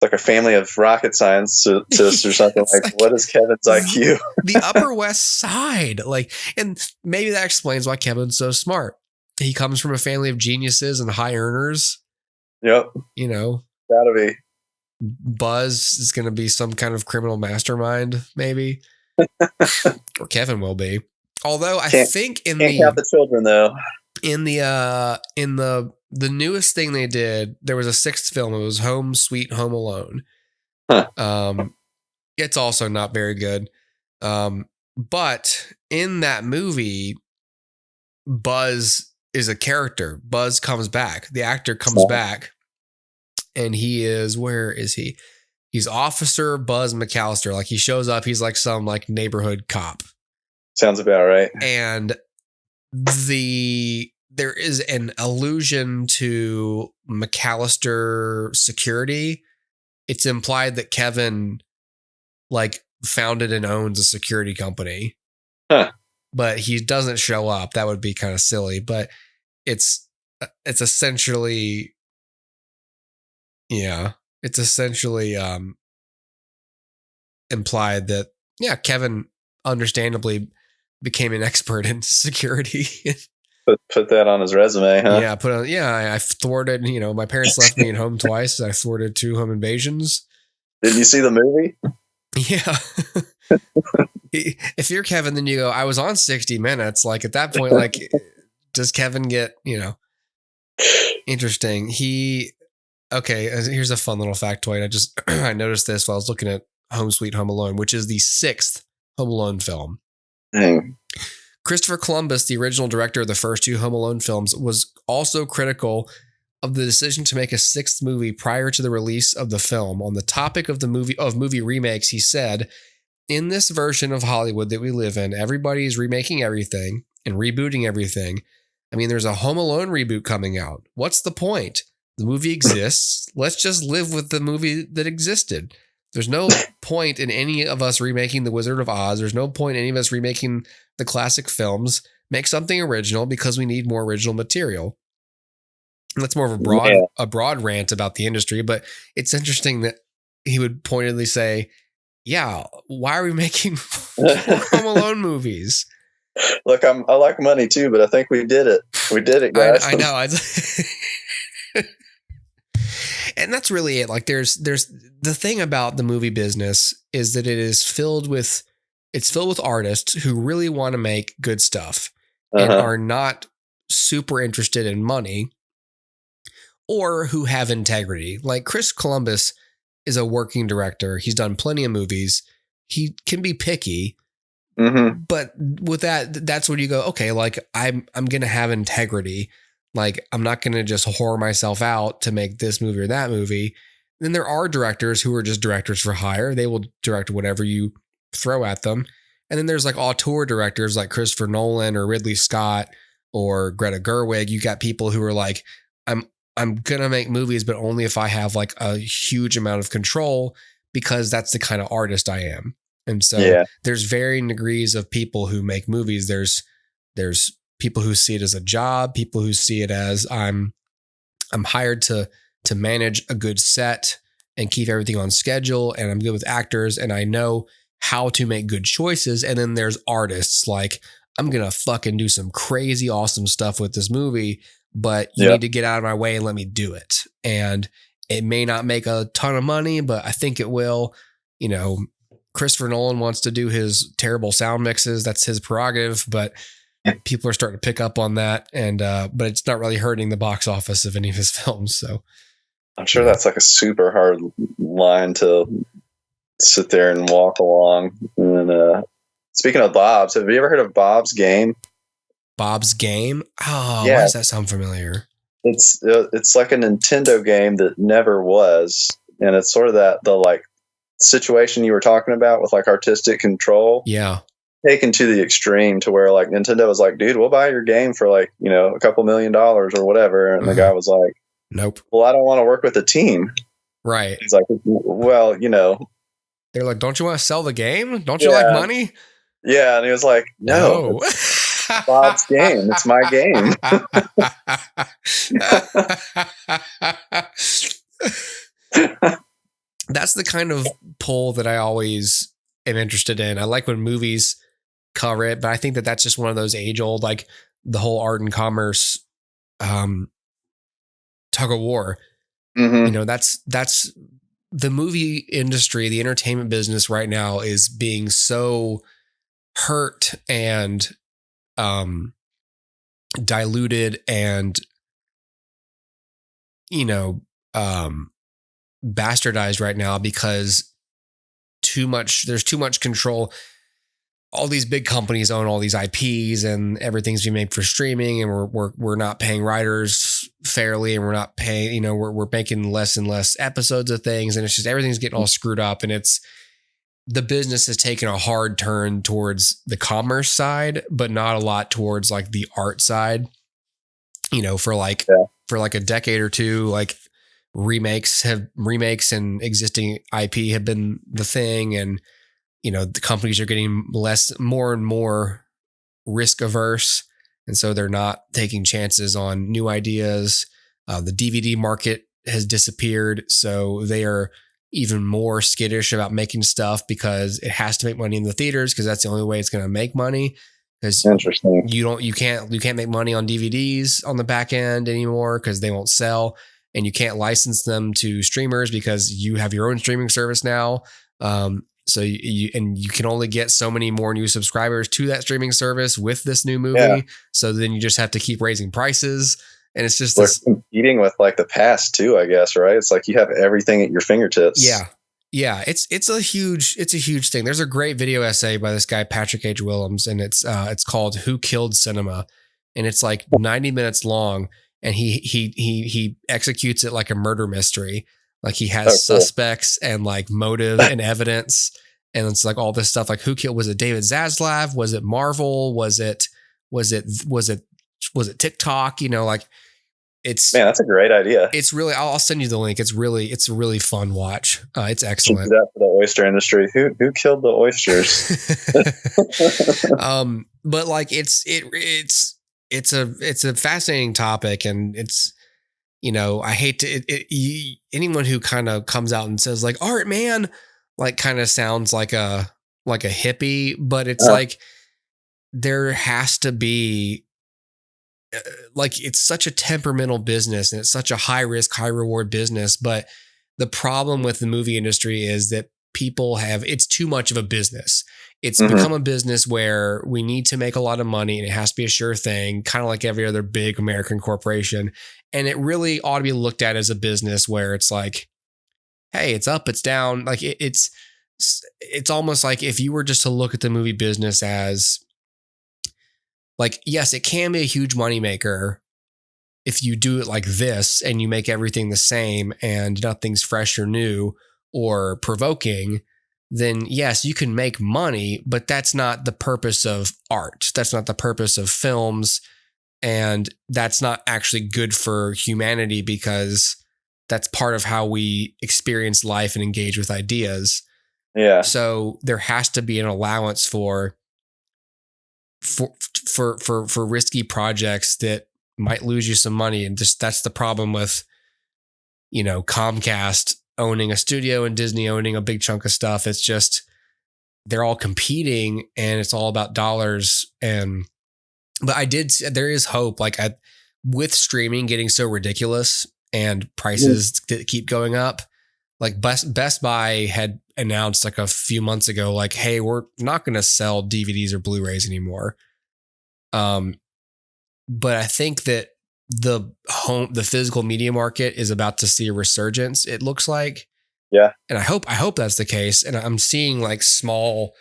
a family of rocket scientists or something. like, what is Kevin's IQ? The Upper West Side. Like, and maybe that explains why Kevin's so smart. He comes from a family of geniuses and high earners. Yep. You know, gotta be. Buzz is going to be some kind of criminal mastermind, maybe. Or Kevin will be. Although I think can't count the children though. In the newest thing they did, there was a 6th film. It was Home Sweet Home Alone. It's also not very good. But in that movie, Buzz is a character. Buzz comes back. The actor comes back, and where is he? He's Officer Buzz McAllister. Like, he shows up. He's like some like neighborhood cop. Sounds about right. And there is an allusion to McAllister security. It's implied that Kevin like founded and owns a security company, but he doesn't show up. That would be kind of silly, but it's essentially, implied that, Kevin understandably became an expert in security. Put that on his resume, huh? Yeah, I thwarted, my parents left me at home twice. I thwarted 2 home invasions. Did you see the movie? Yeah. If you're Kevin, then you go, I was on 60 Minutes. Like, at that point, like, does Kevin get, interesting? Here's a fun little factoid. I noticed this while I was looking at Home Sweet Home Alone, which is the 6th Home Alone film. Dang. Christopher Columbus, the original director of the first 2 Home Alone films, was also critical of the decision to make a 6th movie prior to the release of the film. On the topic of movie remakes, he said, "In this version of Hollywood that we live in, everybody is remaking everything and rebooting everything. I mean, there's a Home Alone reboot coming out. What's the point? The movie exists. Let's just live with the movie that existed. There's no point in any of us remaking The Wizard of Oz. There's no point in any of us remaking the classic films. Make something original because we need more original material." And that's more of a broad rant about the industry, but it's interesting that he would pointedly say, why are we making more Home Alone movies? Look, I like money too, but I think we did it. We did it, guys. I know. And that's really it. Like, there's the thing about the movie business is that it's filled with artists who really want to make good stuff and are not super interested in money, or who have integrity. Like, Chris Columbus is a working director. He's done plenty of movies. He can be picky, but with that's when you go, okay, like, I'm going to have integrity. Like, I'm not going to just whore myself out to make this movie or that movie. Then there are directors who are just directors for hire. They will direct whatever you throw at them. And then there's like auteur directors like Christopher Nolan or Ridley Scott or Greta Gerwig. You got people who are like, I'm going to make movies, but only if I have like a huge amount of control, because that's the kind of artist I am. And so there's varying degrees of people who make movies. There's people who see it as a job, people who see it as I'm hired to manage a good set and keep everything on schedule, and I'm good with actors and I know how to make good choices. And then there's artists like, I'm going to fucking do some crazy awesome stuff with this movie, but you need to get out of my way and let me do it. And it may not make a ton of money, but I think it will. Christopher Nolan wants to do his terrible sound mixes. That's his prerogative, but people are starting to pick up on that. And, but it's not really hurting the box office of any of his films. So I'm sure that's like a super hard line to sit there and walk along. And speaking of Bob's, have you ever heard of Bob's Game? Bob's Game? Oh, yeah. Why does that sound familiar? It's like a Nintendo game that never was, and it's sort of the like situation you were talking about with like artistic control. Yeah. Taken to the extreme to where like Nintendo was like, dude, we'll buy your game for like, a couple $1 million or whatever. And the guy was like, nope. Well, I don't want to work with a team. Right. He's like, well, they're like, don't you want to sell the game? Don't you like money? Yeah. And he was like, no. Bob's Game. It's my game. That's the kind of pull that I always am interested in. I like when movies cover it, but I think that that's just one of those age old, like the whole art and commerce tug of war. Mm-hmm. That's the movie industry, the entertainment business right now is being so hurt and diluted and bastardized right now because there's too much control. All these big companies own all these IPs and everything's being made for streaming, and we're not paying writers fairly, and we're not paying, we're making less and less episodes of things, and it's just everything's getting all screwed up, and the business has taken a hard turn towards the commerce side, but not a lot towards like the art side. For a decade or two, like remakes and existing IP have been the thing, and the companies are getting more and more risk averse, and so they're not taking chances on new ideas. The DVD market has disappeared, so they are even more skittish about making stuff because it has to make money in the theaters because that's the only way it's going to make money. Because interesting, you can't make money on DVDs on the back end anymore because they won't sell, and you can't license them to streamers because you have your own streaming service now. So you can only get so many more new subscribers to that streaming service with this new movie. Yeah. So then you just have to keep raising prices. And it's just competing with like the past too, I guess, right? It's like you have everything at your fingertips. Yeah. Yeah. It's a huge thing. There's a great video essay by this guy, Patrick H. Willems, and it's called Who Killed Cinema? And it's like 90 minutes long, and he executes it like a murder mystery. Like he has suspects and like motive and evidence. And it's like all this stuff, like who killed, was it David Zaslav? Was it Marvel? Was it TikTok? Like it's, man, that's a great idea. It's really, I'll send you the link. It's a really fun watch. It's excellent. Do that for the oyster industry. Who killed the oysters? But like it's a fascinating topic, and it's, I hate to anyone who kind of comes out and says like art, man, like kind of sounds like a hippie, but it's like there has to be like, it's such a temperamental business and it's such a high risk, high reward business. But the problem with the movie industry is that it's too much of a business. It's become a business where we need to make a lot of money and it has to be a sure thing, kind of like every other big American corporation. And it really ought to be looked at as a business where it's like, hey, it's up, it's down. Like it's almost like if you were just to look at the movie business as like, yes, it can be a huge moneymaker if you do it like this and you make everything the same and nothing's fresh or new or provoking, then yes, you can make money, but that's not the purpose of art. That's not the purpose of films. And that's not actually good for humanity because that's part of how we experience life and engage with ideas. Yeah. So there has to be an allowance for risky projects that might lose you some money. And just, that's the problem with, Comcast owning a studio and Disney owning a big chunk of stuff. It's just, they're all competing and it's all about dollars. But there is hope. Like with streaming getting so ridiculous and prices that keep going up, like Best Buy had announced like a few months ago, like, hey, we're not going to sell DVDs or Blu-rays anymore. But I think that the physical media market is about to see a resurgence, it looks like. Yeah. And I hope that's the case. And I'm seeing like small,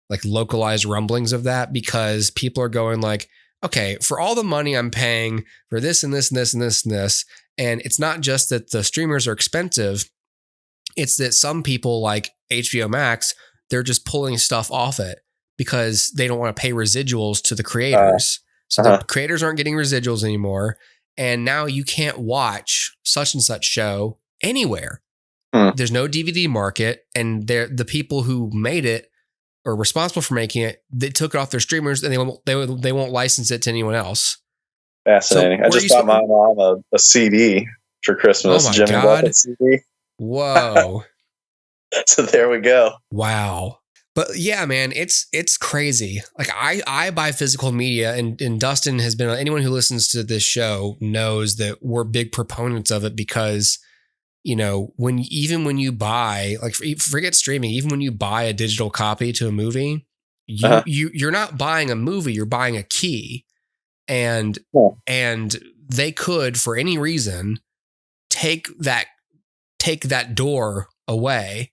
like localized rumblings of that, because people are going like, okay, for all the money I'm paying for this and this and this and this and this, and it's not just that the streamers are expensive, it's that some people like HBO Max, they're just pulling stuff off it because they don't want to pay residuals to the creators. So the creators aren't getting residuals anymore. And now you can't watch such and such show anywhere. There's no DVD market, and the people who made it or responsible for making it, they took it off their streamers, and they won't license it to anyone else. Fascinating. So I just bought my mom a CD for Christmas. Oh my Jimmy God. CD. Whoa. So there we go. Wow. But yeah, man, it's crazy. Like I buy physical media, and Dustin has been, anyone who listens to this show knows that we're big proponents of it, because you know, when you buy, like, forget streaming, even when you buy a digital copy to a movie, you're not buying a movie, you're buying a key. And they could, for any reason, take that door away.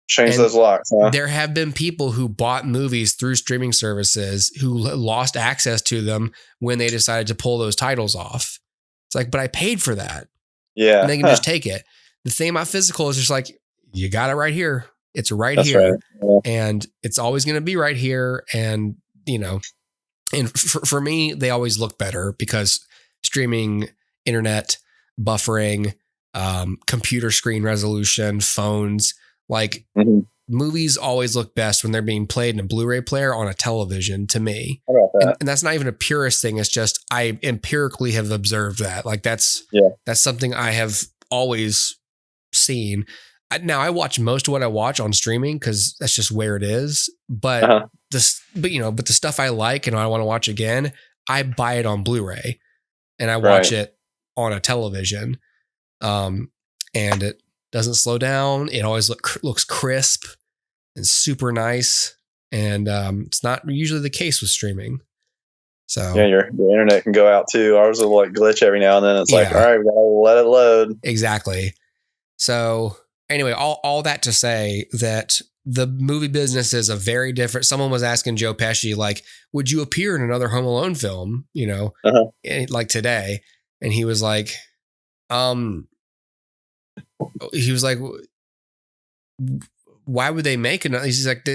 Change those locks. Huh? There have been people who bought movies through streaming services who lost access to them when they decided to pull those titles off. It's like, but I paid for that. Yeah. And they can just take it. The thing about physical is just like, you got it right here. It's right That's here. Right. Yeah. And it's always going to be right here. And, you know, and for me, they always look better because streaming, internet, buffering, computer screen resolution, phones, like movies always look best when they're being played in a Blu-ray player on a television, to me. How about that? And that's not even a purist thing. It's just, I empirically have observed that. Like that's something I have always seen. Now I watch most of what I watch on streaming because that's just where it is. But but the stuff I like and I want to watch again, I buy it on Blu-ray and I watch it on a television. And it doesn't slow down. It always looks crisp and super nice. And it's not usually the case with streaming. So yeah, your internet can go out too. Ours will like glitch every now and then. It's like, all right, we gotta let it load. Exactly. So anyway, all that to say that the movie business is a very different. Someone was asking Joe Pesci, like, would you appear in another Home Alone film? You know, like today, and he was like, why would they make another? He's like,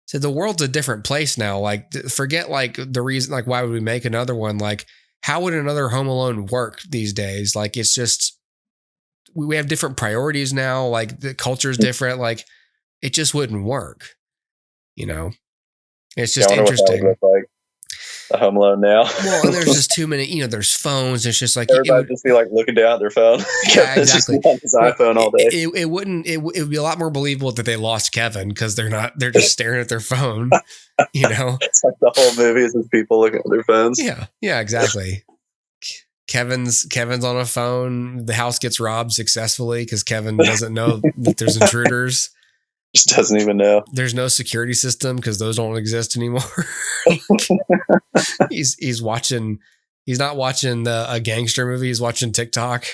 so the world's a different place now. Like, forget like the reason, like, why would we make another one? Like, how would another Home Alone work these days? Like, it's just, we have different priorities now. Like the culture is different. Like it just wouldn't work, you know? It's just interesting. Like a Home Alone now. Well, and there's just too many, you know, there's phones. It's just like, everybody just be like looking down at their phone. Yeah, exactly. Just on his iPhone all day. It would be a lot more believable that they lost Kevin because they're just staring at their phone, you know? It's like the whole movie is just people looking at their phones. Yeah. Yeah, exactly. Kevin's on a phone. The house gets robbed successfully because Kevin doesn't know that there's intruders. Just doesn't even know. There's no security system because those don't exist anymore. He's watching. He's not watching a gangster movie. He's watching TikTok.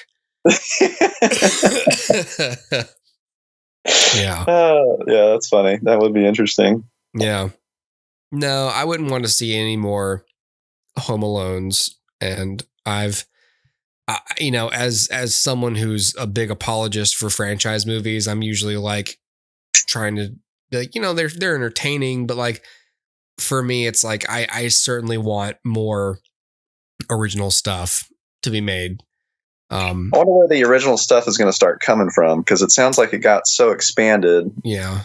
Yeah. Yeah, that's funny. That would be interesting. Yeah. No, I wouldn't want to see any more Home Alones. And I've, you know, as someone who's a big apologist for franchise movies, I'm usually like trying to, like, you know, they're entertaining, but like for me, it's like I certainly want more original stuff to be made. I wonder where the original stuff is going to start coming from, because it sounds like it got so expanded. Yeah.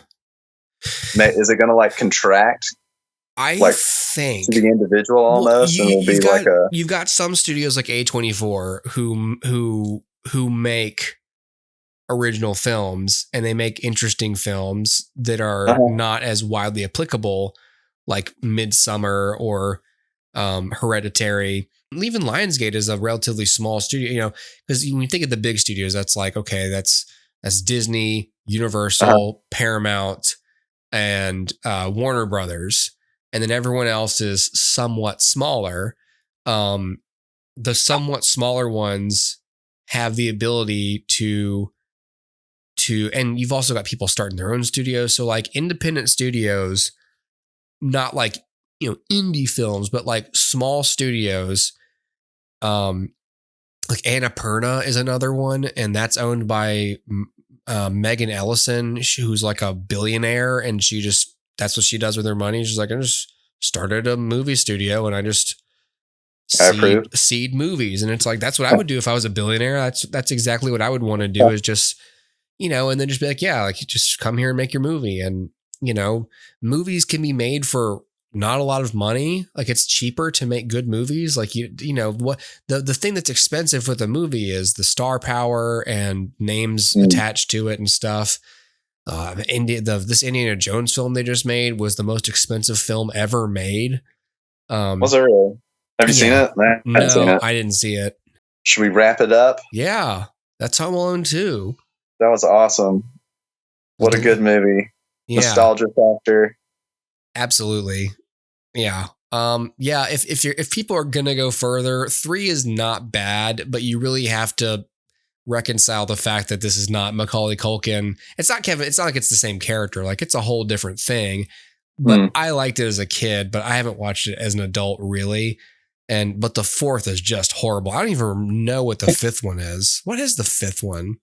Is it going to like contract? I think to the individual almost, and it'll be like you've got some studios like A24 who make original films, and they make interesting films that are not as widely applicable, like Midsummer or Hereditary. Even Lionsgate is a relatively small studio, you know, because when you think of the big studios, that's like, okay, that's Disney, Universal, Paramount, and Warner Brothers. And then everyone else is somewhat smaller. the somewhat smaller ones have the ability to, and you've also got people starting their own studios. So like independent studios, not like, indie films, but like small studios. Like Annapurna is another one, and that's owned by Megan Ellison, who's like a billionaire, and that's what she does with her money. She's like, I just started a movie studio and I just seed movies. And it's like, that's what I would do if I was a billionaire. That's exactly what I would want to do, is just, and then just be like, yeah, like you just come here and make your movie. And, movies can be made for not a lot of money. Like it's cheaper to make good movies. Like what the thing that's expensive with a movie is the star power and names attached to it and stuff. This Indiana Jones film they just made was the most expensive film ever made. Was it really? Have you seen it? No, I didn't see it. Should we wrap it up? Yeah, that's Home Alone 2. That was awesome. What a good movie. Yeah. Nostalgia factor. Absolutely. Yeah. If people are going to go further, 3 is not bad, but you really have to reconcile the fact that this is not Macaulay Culkin. It's not Kevin. It's not like it's the same character. Like it's a whole different thing, but I liked it as a kid, but I haven't watched it as an adult really. But the 4th is just horrible. I don't even know what the 5th one is. What is the 5th one?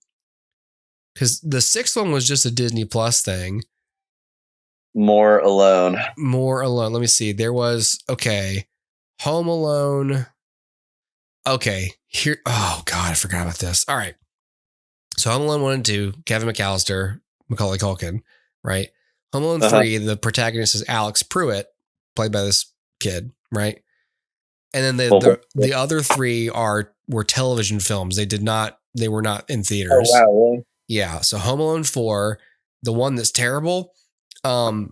Because the 6th one was just a Disney Plus thing. More Alone. Let me see. There was, Home Alone. Okay. Here. Oh, God. I forgot about this. All right. So Home Alone 1 and 2, Kevin McAllister, Macaulay Culkin, right? Home Alone 3, the protagonist is Alex Pruitt, played by this kid, right? And then the other 3 were television films. They were not in theaters. Oh, wow. Really? Yeah. So Home Alone 4, the one that's terrible. I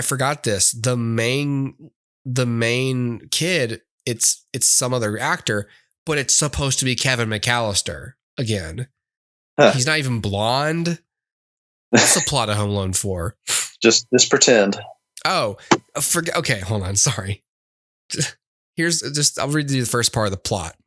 forgot this. The main kid, it's some other actor, but it's supposed to be Kevin McAllister again. Huh. He's not even blonde. What's the plot of Home Alone 4? Just pretend. Oh, forget. Okay, hold on. Sorry. I'll read you the first part of the plot.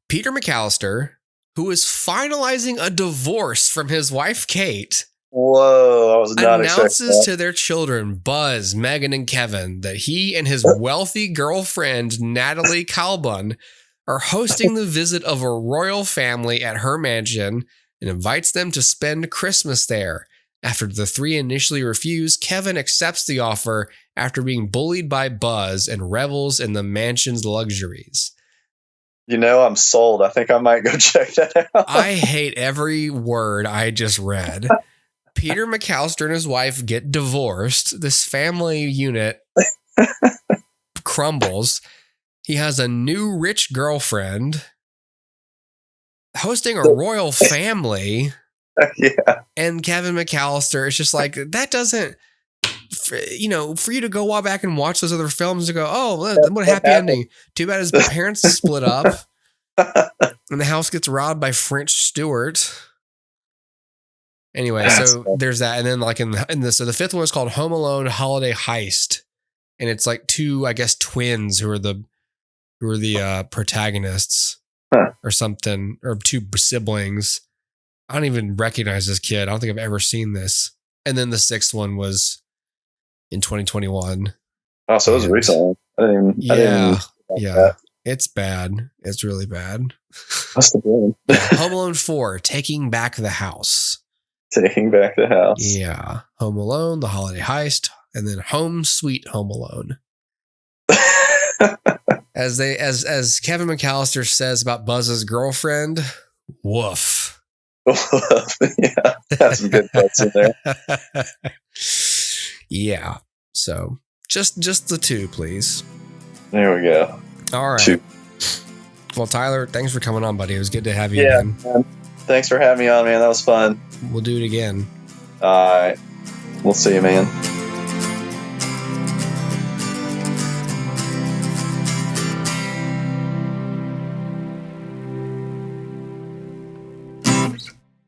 Peter McAllister, who is finalizing a divorce from his wife, Kate. Whoa, I was not announces to their children, Buzz, Megan, and Kevin, that he and his wealthy girlfriend, Natalie Calbun, are hosting the visit of a royal family at her mansion and invites them to spend Christmas there. After the 3 initially refuse, Kevin accepts the offer after being bullied by Buzz and revels in the mansion's luxuries. I'm sold. I think I might go check that out. I hate every word I just read. Peter McAllister and his wife get divorced. This family unit crumbles. He has a new rich girlfriend, hosting a royal family. Yeah. And Kevin McAllister, it's just like, that doesn't, for you to go back and watch those other films and go, oh, what a happy ending. Too bad his parents split up and the house gets robbed by French Stewart. Anyway, so there's that. And then like so the 5th one is called Home Alone Holiday Heist. And it's like 2, I guess, twins who are the protagonists or something, or 2 siblings. I don't even recognize this kid. I don't think I've ever seen this. And then the 6th one was in 2021. Oh, so it was recent. Yeah. It's bad. It's really bad. What's the point? Home Alone 4, Taking Back the House. Taking Back the House. Yeah. Home Alone, The Holiday Heist, and then Home Sweet Home Alone. As Kevin McAllister says about Buzz's girlfriend, woof. Yeah, that's some good parts in there. Yeah. So just the 2, please. There we go. All right. 2. Well, Tyler, thanks for coming on, buddy. It was good to have you again. Man. Thanks for having me on, man. That was fun. We'll do it again. All right. We'll see you, man.